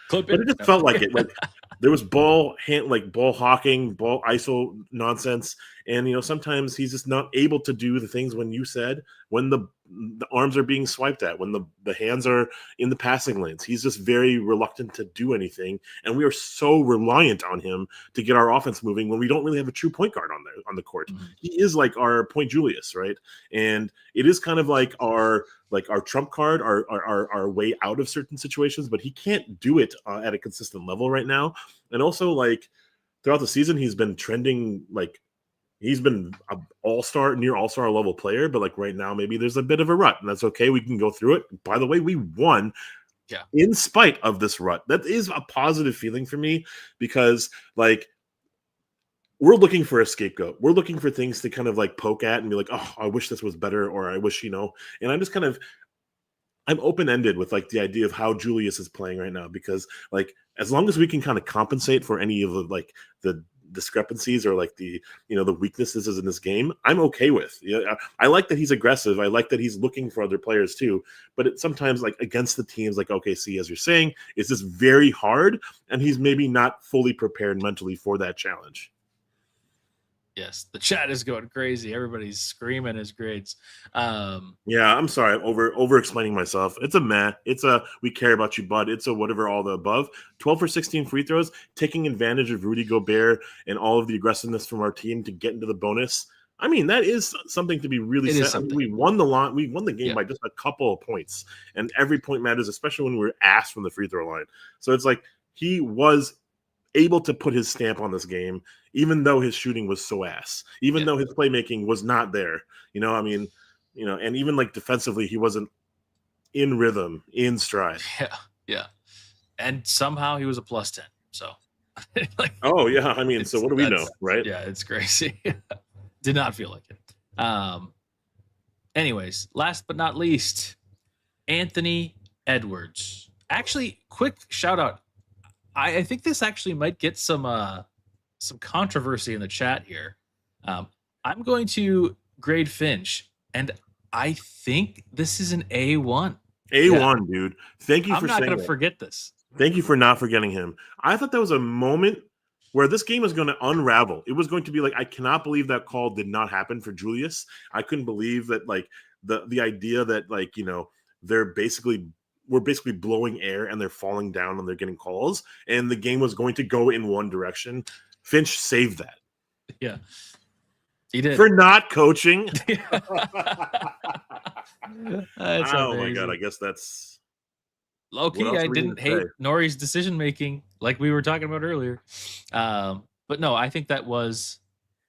S5: Clip
S1: But it just felt like it. Like there was ball hawking, ball ISO nonsense, and sometimes he's just not able to do the things when you said when the arms are being swiped at, when the hands are in the passing lanes. He's just very reluctant to do anything, and we are so reliant on him to get our offense moving when we don't really have a true point guard on the court.
S5: Mm-hmm.
S1: He is like our point Julius, right? And it is kind of like our trump card, our way out of certain situations, but he can't do it at a consistent level right now. And also, like throughout the season, he's been trending he's been an near all-star level player, but like right now, maybe there's a bit of a rut, and that's okay. We can go through it. By the way, we won in spite of this rut. That is a positive feeling for me because like we're looking for a scapegoat. We're looking for things to kind of like poke at and be like, oh, I wish this was better, or I wish, and I'm just kind of, I'm open-ended with like the idea of how Julius is playing right now, because like, as long as we can kind of compensate for any of the discrepancies or like the weaknesses in this game, I'm okay with. I like that he's aggressive. I like that he's looking for other players too, but it sometimes like against the teams like OKC, as you're saying, it's just very hard, and he's maybe not fully prepared mentally for that challenge.
S5: Yes, the chat is going crazy. Everybody's screaming his grades.
S1: Yeah, I'm sorry, over explaining myself. It's a we care about you, bud. It's a whatever, all the above. 12 for 16 free throws, taking advantage of Rudy Gobert and all of the aggressiveness from our team to get into the bonus. I mean, that is something to be really sad. I mean, we won the game by just a couple of points, and every point matters, especially when we're asked from the free throw line. So it's like he was able to put his stamp on this game, even though his shooting was so ass, even though his playmaking was not there. And even like defensively, he wasn't in rhythm, in stride.
S5: Yeah. And somehow he was a +10. So,
S1: oh yeah, I mean, so what do we know, right?
S5: Yeah, it's crazy. Did not feel like it. Anyways, last but not least, Anthony Edwards. Actually, quick shout out. I think this actually might get some controversy in the chat here. I'm going to grade Finch, and I think this is an A1.
S1: A1, dude. Thank you for saying that. I'm not going
S5: to forget this.
S1: Thank you for not forgetting him. I thought that was a moment where this game was going to unravel. It was going to be like, I cannot believe that call did not happen for Julius. I couldn't believe that, like, the idea that, like, we're basically blowing air and they're falling down and they're getting calls, and the game was going to go in one direction. Finch saved that.
S5: Yeah, he did.
S1: For not coaching.
S5: Oh
S1: my God. I guess that's
S5: low-key. I didn't hate Nori's decision-making like we were talking about earlier. But no, I think that was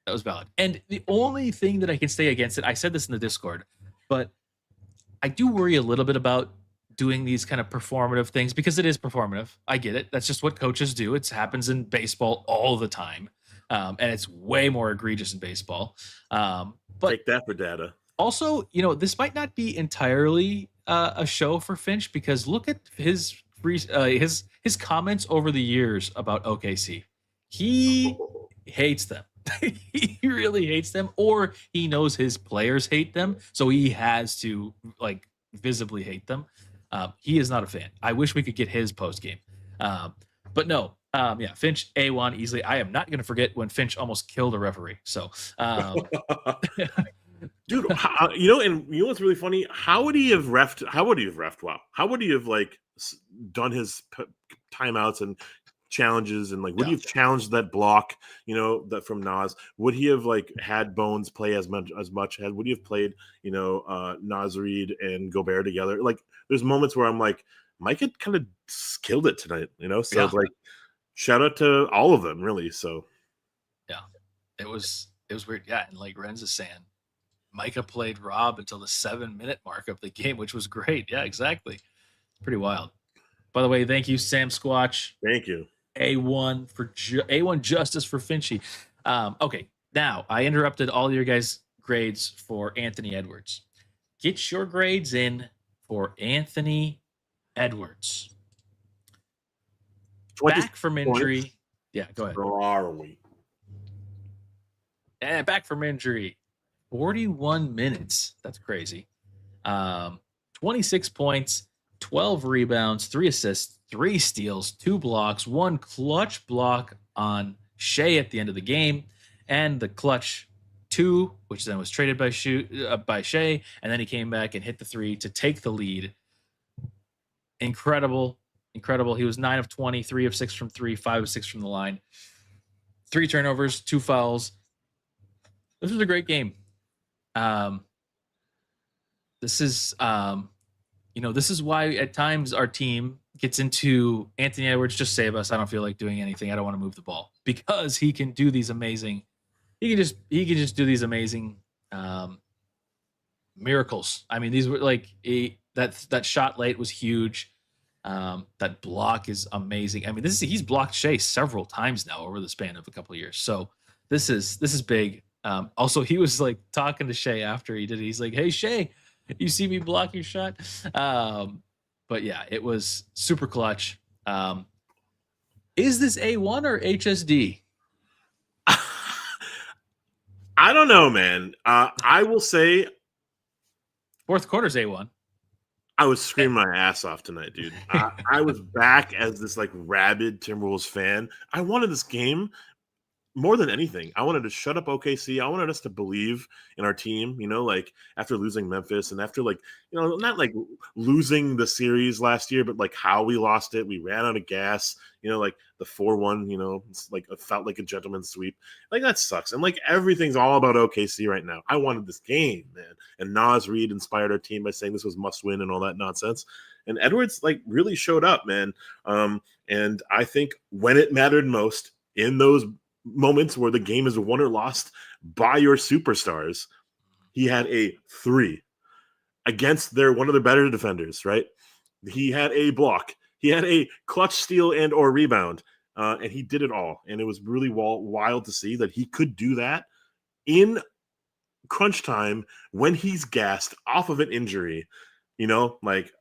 S5: valid. And the only thing that I can say against it, I said this in the Discord, but I do worry a little bit about doing these kind of performative things, because it is performative. I get it. That's just what coaches do. It happens in baseball all the time. And it's way more egregious in baseball. But
S1: take that for data.
S5: Also, this might not be entirely a show for Finch, because look at his comments over the years about OKC. He hates them. He really hates them, or he knows his players hate them, so he has to like visibly hate them. He is not a fan. I wish we could get his post game. But no, Finch A1 easily. I am not going to forget when Finch almost killed a referee. So,
S1: dude, and what's really funny? How would he have refed? Wow. How would he have like done his timeouts and challenges, and like would he have challenged that block? That from Naz. Would he have like had Bones play as much? Would he have played Naz Reed and Gobert together? Like, there's moments where I'm like, Mike had kind of killed it tonight. So like, shout out to all of them, really. So
S5: yeah, it was weird. Yeah, and like Renz is saying, Micah played Rob until the 7-minute mark of the game, which was great. Yeah, exactly. Pretty wild. By the way, thank you, Sam Squatch.
S1: Thank you.
S5: A1 for A1 justice for Finchy. Okay, now I interrupted all your guys' grades for Anthony Edwards. Get your grades in for Anthony Edwards.
S1: 20
S5: Back from
S1: points.
S5: injury. Yeah, go ahead.
S1: Or are we?
S5: And back from injury. 41 minutes. That's crazy. 26 points, 12 rebounds, 3 assists, 3 steals, 2 blocks, 1 clutch block on Shea at the end of the game, and the clutch 2, which then was traded by Shea, and then he came back and hit the 3 to take the lead. Incredible. He was 9 of 20, 3 of 6 from 3, 5 of 6 from the line. 3 turnovers, 2 fouls. This was a great game. This is this is why at times our team gets into Anthony Edwards, just save us. I don't feel like doing anything. I don't want to move the ball, because he can do these amazing. He can just do these amazing miracles. I mean, these were like that shot late was huge. That block is amazing. I mean, he's blocked Shea several times now over the span of a couple of years. So this is big. Also, he was like talking to Shea after he did it. He's like, "Hey Shea, you see me block your shot?" But yeah, it was super clutch. Is this A1 or HSD?
S1: I don't know, man. I will say
S5: Fourth quarter's A1.
S1: I was screaming my ass off tonight, dude. I was back as this like rabid Timberwolves fan. I wanted this game more than anything. I wanted to shut up OKC. I wanted us to believe in our team, like after losing Memphis and after not like losing the series last year, but like how we lost it. We ran out of gas, like the 4-1, it's like it felt like a gentleman's sweep. Like that sucks. And like everything's all about OKC right now. I wanted this game, man. And Naz Reed inspired our team by saying this was must win and all that nonsense. And Edwards like really showed up, man. And I think when it mattered most in those moments where the game is won or lost by your superstars, he had a 3 against one of their better defenders, right? He had a block, he had a clutch steal and or rebound, and he did it all. And it was really wild to see that he could do that in crunch time when he's gassed off of an injury, like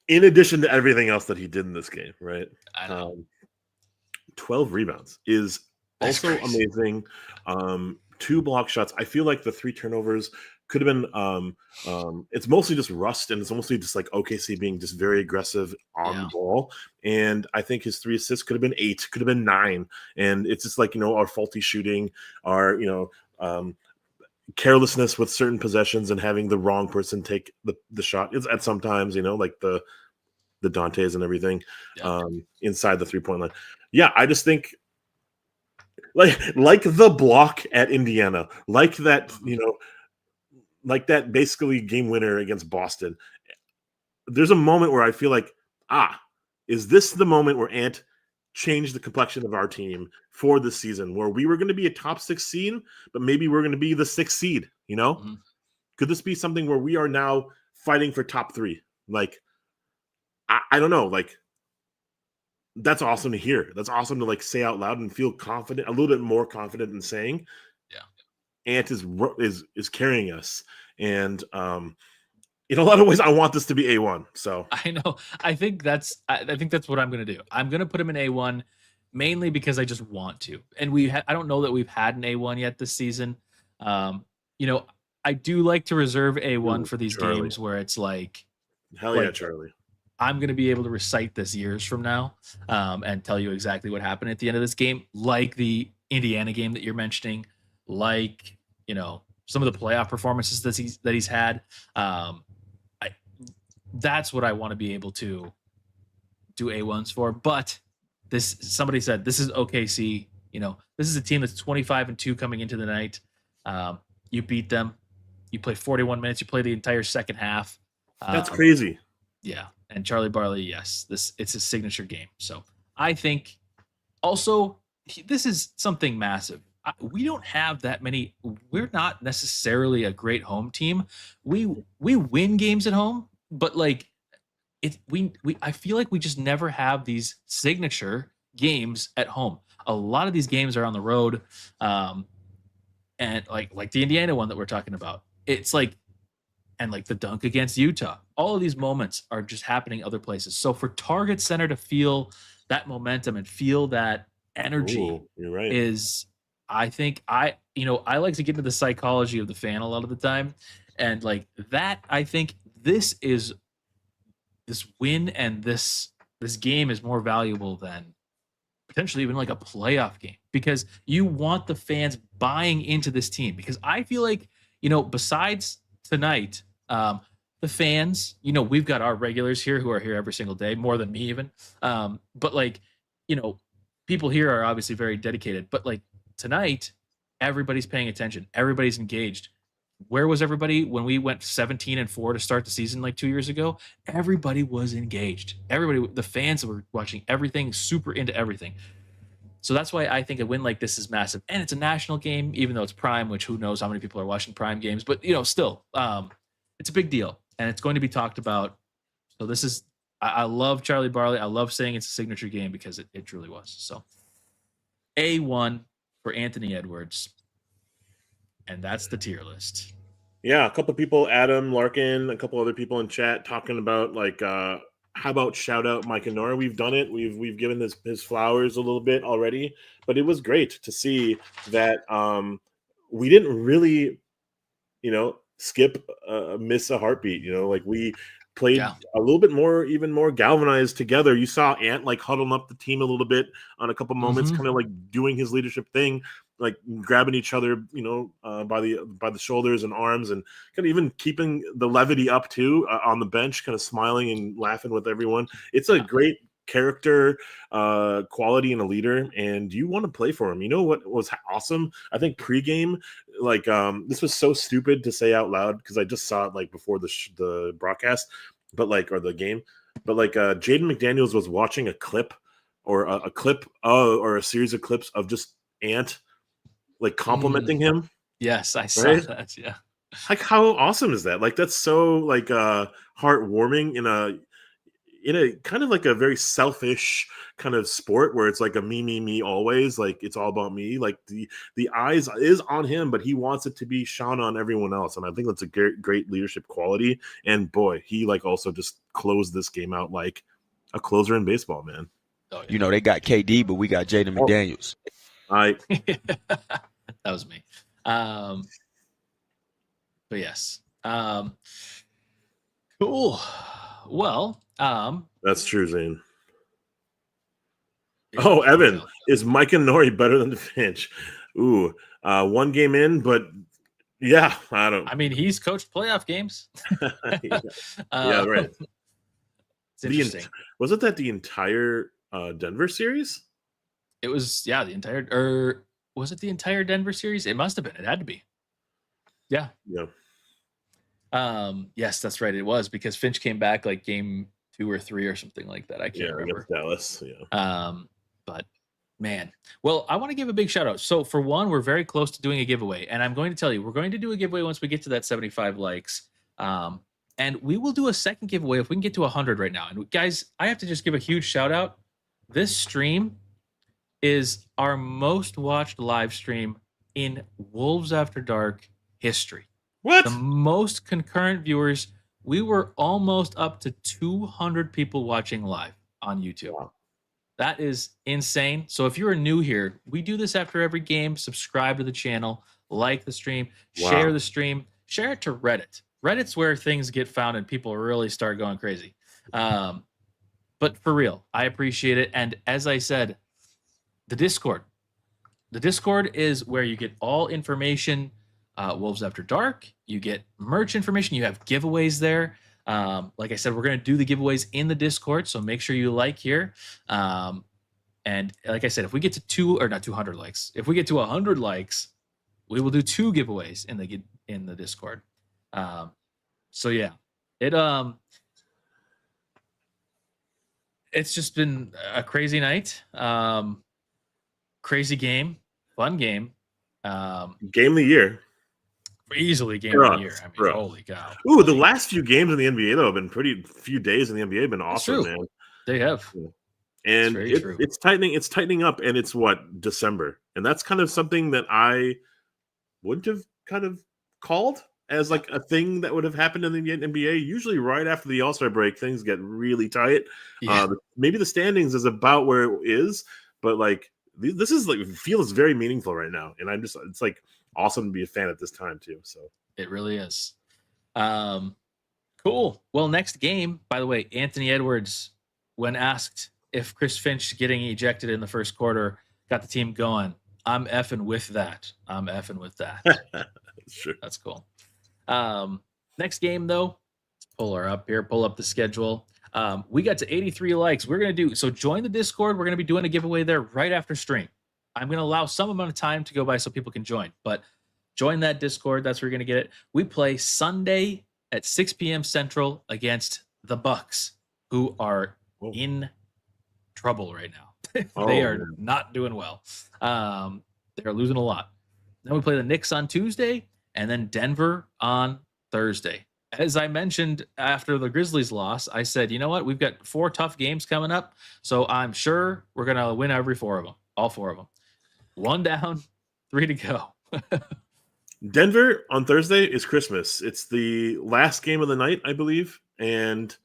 S1: in addition to everything else that he did in this game, right?
S5: I know.
S1: 12 rebounds is also amazing. 2 block shots. I feel like the 3 turnovers could have been it's mostly just rust, and it's mostly just like OKC being just very aggressive on the ball. And I think his 3 assists could have been 8, could have been 9. And it's just like, our faulty shooting, our carelessness with certain possessions and having the wrong person take the shot. It's at sometimes, like the Dantes and everything inside the 3-point line. Yeah, I just think like the block at Indiana, like that, like that basically game winner against Boston. There's a moment where I feel like, is this the moment where Ant changed the complexion of our team for this season, where we were going to be a top 6 seed, but maybe we're going to be the 6th seed,
S5: Mm-hmm.
S1: Could this be something where we are now fighting for top 3? Like, I don't know, like, that's awesome to hear. That's awesome to like say out loud and feel confident, a little bit more confident in saying, Ant is carrying us. And in a lot of ways, I want this to be A1. So
S5: I know. I think that's what I'm going to do. I'm going to put him in A1 mainly because I just want to. And I don't know that we've had an A1 yet this season. I do like to reserve A1 for these
S1: Charlie.
S5: Games where it's like,
S1: hell yeah, Charlie.
S5: I'm going to be able to recite this years from now and tell you exactly what happened at the end of this game, like the Indiana game that you're mentioning, like, some of the playoff performances that he's had. That's what I want to be able to do A1s for. But somebody said this is OKC. This is a team that's 25-2 coming into the night. You beat them. You play 41 minutes. You play the entire second half.
S1: That's crazy.
S5: Yeah. And Charlie Barley, yes, it's his signature game. So I think also this is something massive. We don't have that many. We're not necessarily a great home team. We win games at home, but like I feel like we just never have these signature games at home. A lot of these games are on the road, and like the Indiana one that we're talking about. It's like and like the dunk against Utah. All of these moments are just happening other places. So for Target Center to feel that momentum and feel that energy
S1: Ooh, you're right.
S5: is, I think I like to get into the psychology of the fan a lot of the time. And like that, I think this win and this game is more valuable than potentially even like a playoff game, because you want the fans buying into this team. Because I feel like, besides tonight, the fans, we've got our regulars here who are here every single day, more than me even. But like, people here are obviously very dedicated, but like tonight, everybody's paying attention. Everybody's engaged. Where was everybody when we went 17-4 to start the season like 2 years ago? Everybody was engaged. Everybody, the fans were watching everything, super into everything. So that's why I think a win like this is massive. And it's a national game, even though it's prime, which who knows how many people are watching prime games. But, still, it's a big deal. And it's going to be talked about. So this is, I love Charlie Barley. I love saying it's a signature game because it truly was. So A1 for Anthony Edwards. And that's the tier list.
S1: Yeah, a couple of people, Adam Larkin, a couple other people in chat talking about like how about shout out Mike Nora? We've done it. We've given his flowers a little bit already, but it was great to see that we didn't really, skip miss a heartbeat. Like we played a little bit more, even more galvanized together. You saw Ant like huddling up the team a little bit on a couple moments, kind of like doing his leadership thing, like grabbing each other, by the shoulders and arms, and kind of even keeping the levity up too on the bench, kind of smiling and laughing with everyone. It's a great character quality in a leader, and you want to play for him. You know what was awesome? I think pregame, like this was so stupid to say out loud because I just saw it like before the broadcast, but like, or the game, but like Jaden McDaniels was watching a clip or a clip or a series of clips of just Ant like complimenting him.
S5: Yes, I saw that. Yeah.
S1: Like how awesome is that? Like that's so like heartwarming in a kind of like a very selfish kind of sport where it's like a me always, like it's all about me. Like the eyes is on him, but he wants it to be shone on everyone else. And I think that's a great leadership quality. And boy, he like also just closed this game out like a closer in baseball, man.
S5: Oh, yeah.
S6: They got KD, but we got Jaden McDaniels.
S5: That was me. But yes. Cool. Well,
S1: that's true, Zane. Oh, Evan, is Mike and Nori better than the Finch? Ooh, one game in, but yeah, I mean,
S5: he's coached playoff games.
S1: Yeah, right.
S5: It's interesting.
S1: Was it that the entire Denver series?
S5: It was, the entire, or was it the entire Denver series? It must have been. It had to be. Yeah.
S1: Yeah.
S5: Yes, that's right. It was because Finch came back like game 2 or 3 or something like that. I can't remember.
S1: Dallas. Yeah.
S5: But man, well, I want to give a big shout out. So for one, we're very close to doing a giveaway, and I'm going to tell you, we're going to do a giveaway once we get to that 75 likes. And we will do a second giveaway if we can get to 100 right now. And guys, I have to just give a huge shout out. This stream is our most watched live stream in Wolves After Dark history.
S1: What?
S5: The most concurrent viewers. We were almost up to 200 people watching live on YouTube. Wow. That is insane. So if you're new here, we do this after every game. Subscribe to the channel, like the stream, share the stream, share it to Reddit. Reddit's where things get found and people really start going crazy. But for real, I appreciate it. And as I said, the Discord. The Discord is where you get all information. Wolves After Dark. You get merch information. You have giveaways there. Like I said, we're going to do the giveaways in the Discord, so make sure you like here. And like I said, if we get to 200 likes, if we get to 100 likes, we will do 2 giveaways in the Discord. So yeah, it's just been a crazy night. Crazy game, fun game.
S1: Game of the year.
S5: Easily game of the year. I mean, holy cow.
S1: Ooh, the last few games in the NBA, though, have been few days in the NBA have been awesome, man.
S5: They have.
S1: And it's tightening up, and it's December. And that's kind of something that I wouldn't have kind of called as like a thing that would have happened in the NBA. Usually, right after the All-Star break, things get really tight.
S5: Yeah.
S1: Maybe the standings is about where it is, but like this is like feels very meaningful right now, and it's like awesome to be a fan at this time too. So
S5: It really is. Cool. Well, next game, by the way, Anthony Edwards, when asked if Chris Finch getting ejected in the first quarter got the team going, I'm effing with that.
S1: sure.
S5: That's cool. Next game, though, let's pull her up here, pull up the schedule. We got to 83 likes. We're going to do, so join the Discord. We're going to be doing a giveaway there right after stream. I'm going to allow some amount of time to go by so people can join, but join that Discord. That's where you're going to get it. We play Sunday at 6 p.m. Central against the Bucks, who are in trouble right now. They are not doing well. They're losing a lot. Then we play the Knicks on Tuesday, and then Denver on Thursday. As I mentioned after the Grizzlies loss, I said, you know what? We've got 4 tough games coming up, so I'm sure we're going to win every 4 of them, all 4 of them. 1 down, 3 to go.
S1: Denver on Thursday is Christmas. It's the last game of the night, I believe, and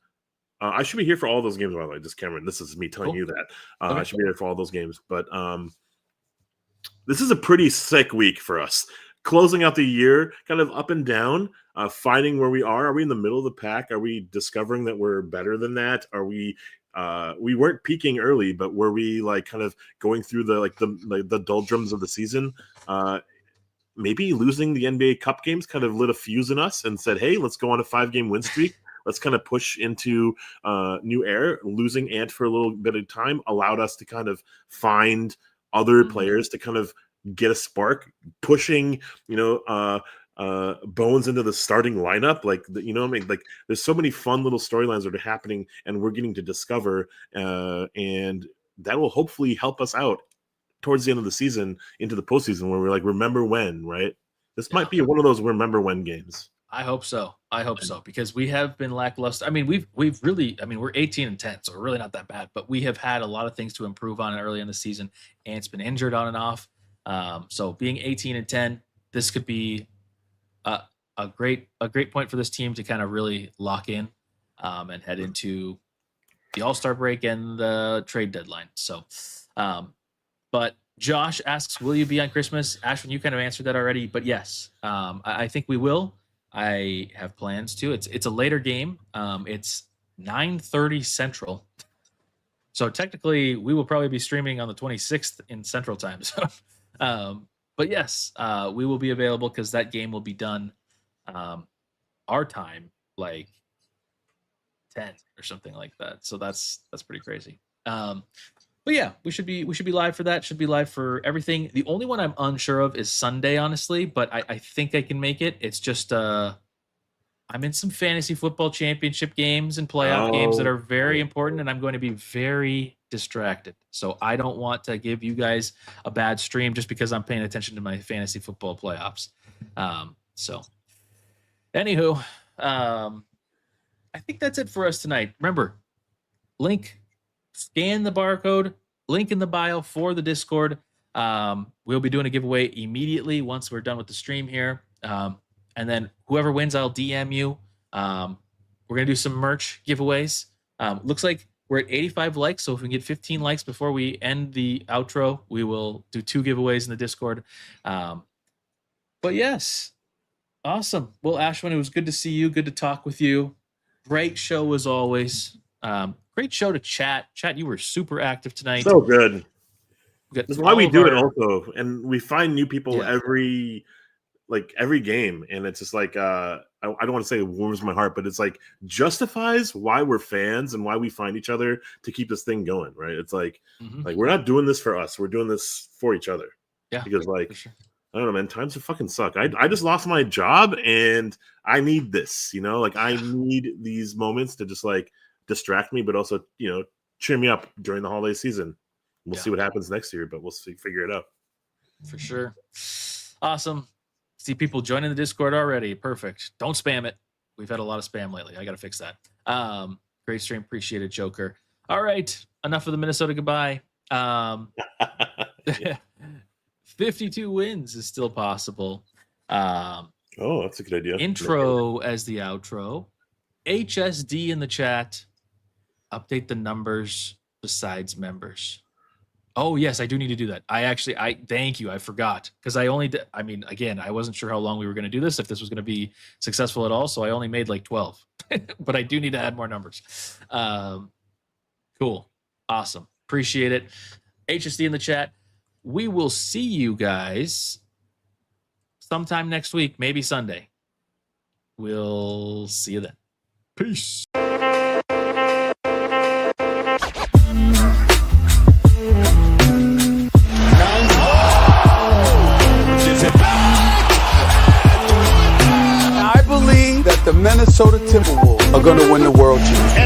S1: I should be here for all those games. By the way, just Cameron, this is me telling you that I should be here for all those games. But this is a pretty sick week for us. Closing out the year, kind of up and down, finding where we are. Are we in the middle of the pack? Are we discovering that we're better than that? Are we? We weren't peaking early, but were we like kind of going through the doldrums of the season? Maybe losing the NBA Cup games kind of lit a fuse in us and said, hey, let's go on a 5-game win streak. Let's kind of push into new air. Losing Ant for a little bit of time allowed us to kind of find other players to kind of get a spark, pushing, Bones into the starting lineup. Like, like there's so many fun little storylines that are happening and we're getting to discover, and that will hopefully help us out towards the end of the season into the postseason where we're like, remember when, right? This might be one of those remember when games.
S5: I hope so. Because we have been lackluster. I mean, we've really, we're 18-10, so we're really not that bad, but we have had a lot of things to improve on early in the season, and it's been injured on and off. So being 18-10, this could be a great point for this team to kind of really lock in and head into the All-Star break and the trade deadline. So, but Josh asks, will you be on Christmas? Ashwin, you kind of answered that already, but yes, I think we will. I have plans to. It's a later game. It's 9:30 Central. So technically we will probably be streaming on the 26th in Central time. So, but yes, we will be available because that game will be done our time, like 10 or something like that. So that's pretty crazy. But yeah, we should be live for that. Should be live for everything. The only one I'm unsure of is Sunday, honestly, but I think I can make it. It's just I'm in some fantasy football championship games and playoff games that are very important, and I'm going to be very distracted. So I don't want to give you guys a bad stream just because I'm paying attention to my fantasy football playoffs. So anywho, I think that's it for us tonight. Remember, scan the barcode, link in the bio for the Discord. We'll be doing a giveaway immediately once we're done with the stream here. And then whoever wins, I'll DM you. We're going to do some merch giveaways. Looks like we're at 85 likes. So if we can get 15 likes before we end the outro, we will do 2 giveaways in the Discord. But yes, awesome. Well, Ashwin, it was good to see you. Good to talk with you. Great show as always. Great show to chat. You were super active tonight.
S1: So good. That's why we do it also. And we find new people every game. And it's just like, I don't want to say it warms my heart, but it's like justifies why we're fans and why we find each other to keep this thing going. Right. It's like, like we're not doing this for us. We're doing this for each other. Yeah. Because sure. I don't know, man, times are fucking suck. I just lost my job and I need this, like I need these moments to just like distract me, but also, cheer me up during the holiday season. We'll see what happens next year, but we'll figure it out. For sure. Awesome. See people joining the Discord already. Perfect. Don't spam it. We've had a lot of spam lately. I got to fix that. Great stream. Appreciate it, Joker. All right. Enough of the Minnesota goodbye. 52 wins is still possible. Oh, that's a good idea.
S5: Intro as the outro. HSD in the chat. Update the numbers besides members. Oh, yes, I do need to do that. I thank you. I forgot because I only did. I mean, again, I wasn't sure how long we were going to do this, if this was going to be successful at all. So I only made like 12, but I do need to add more numbers. Cool. Awesome. Appreciate it. HSD in the chat. We will see you guys sometime next week, maybe Sunday. We'll see you then. Peace.
S2: I believe that the Minnesota Timberwolves are going to win the world championship.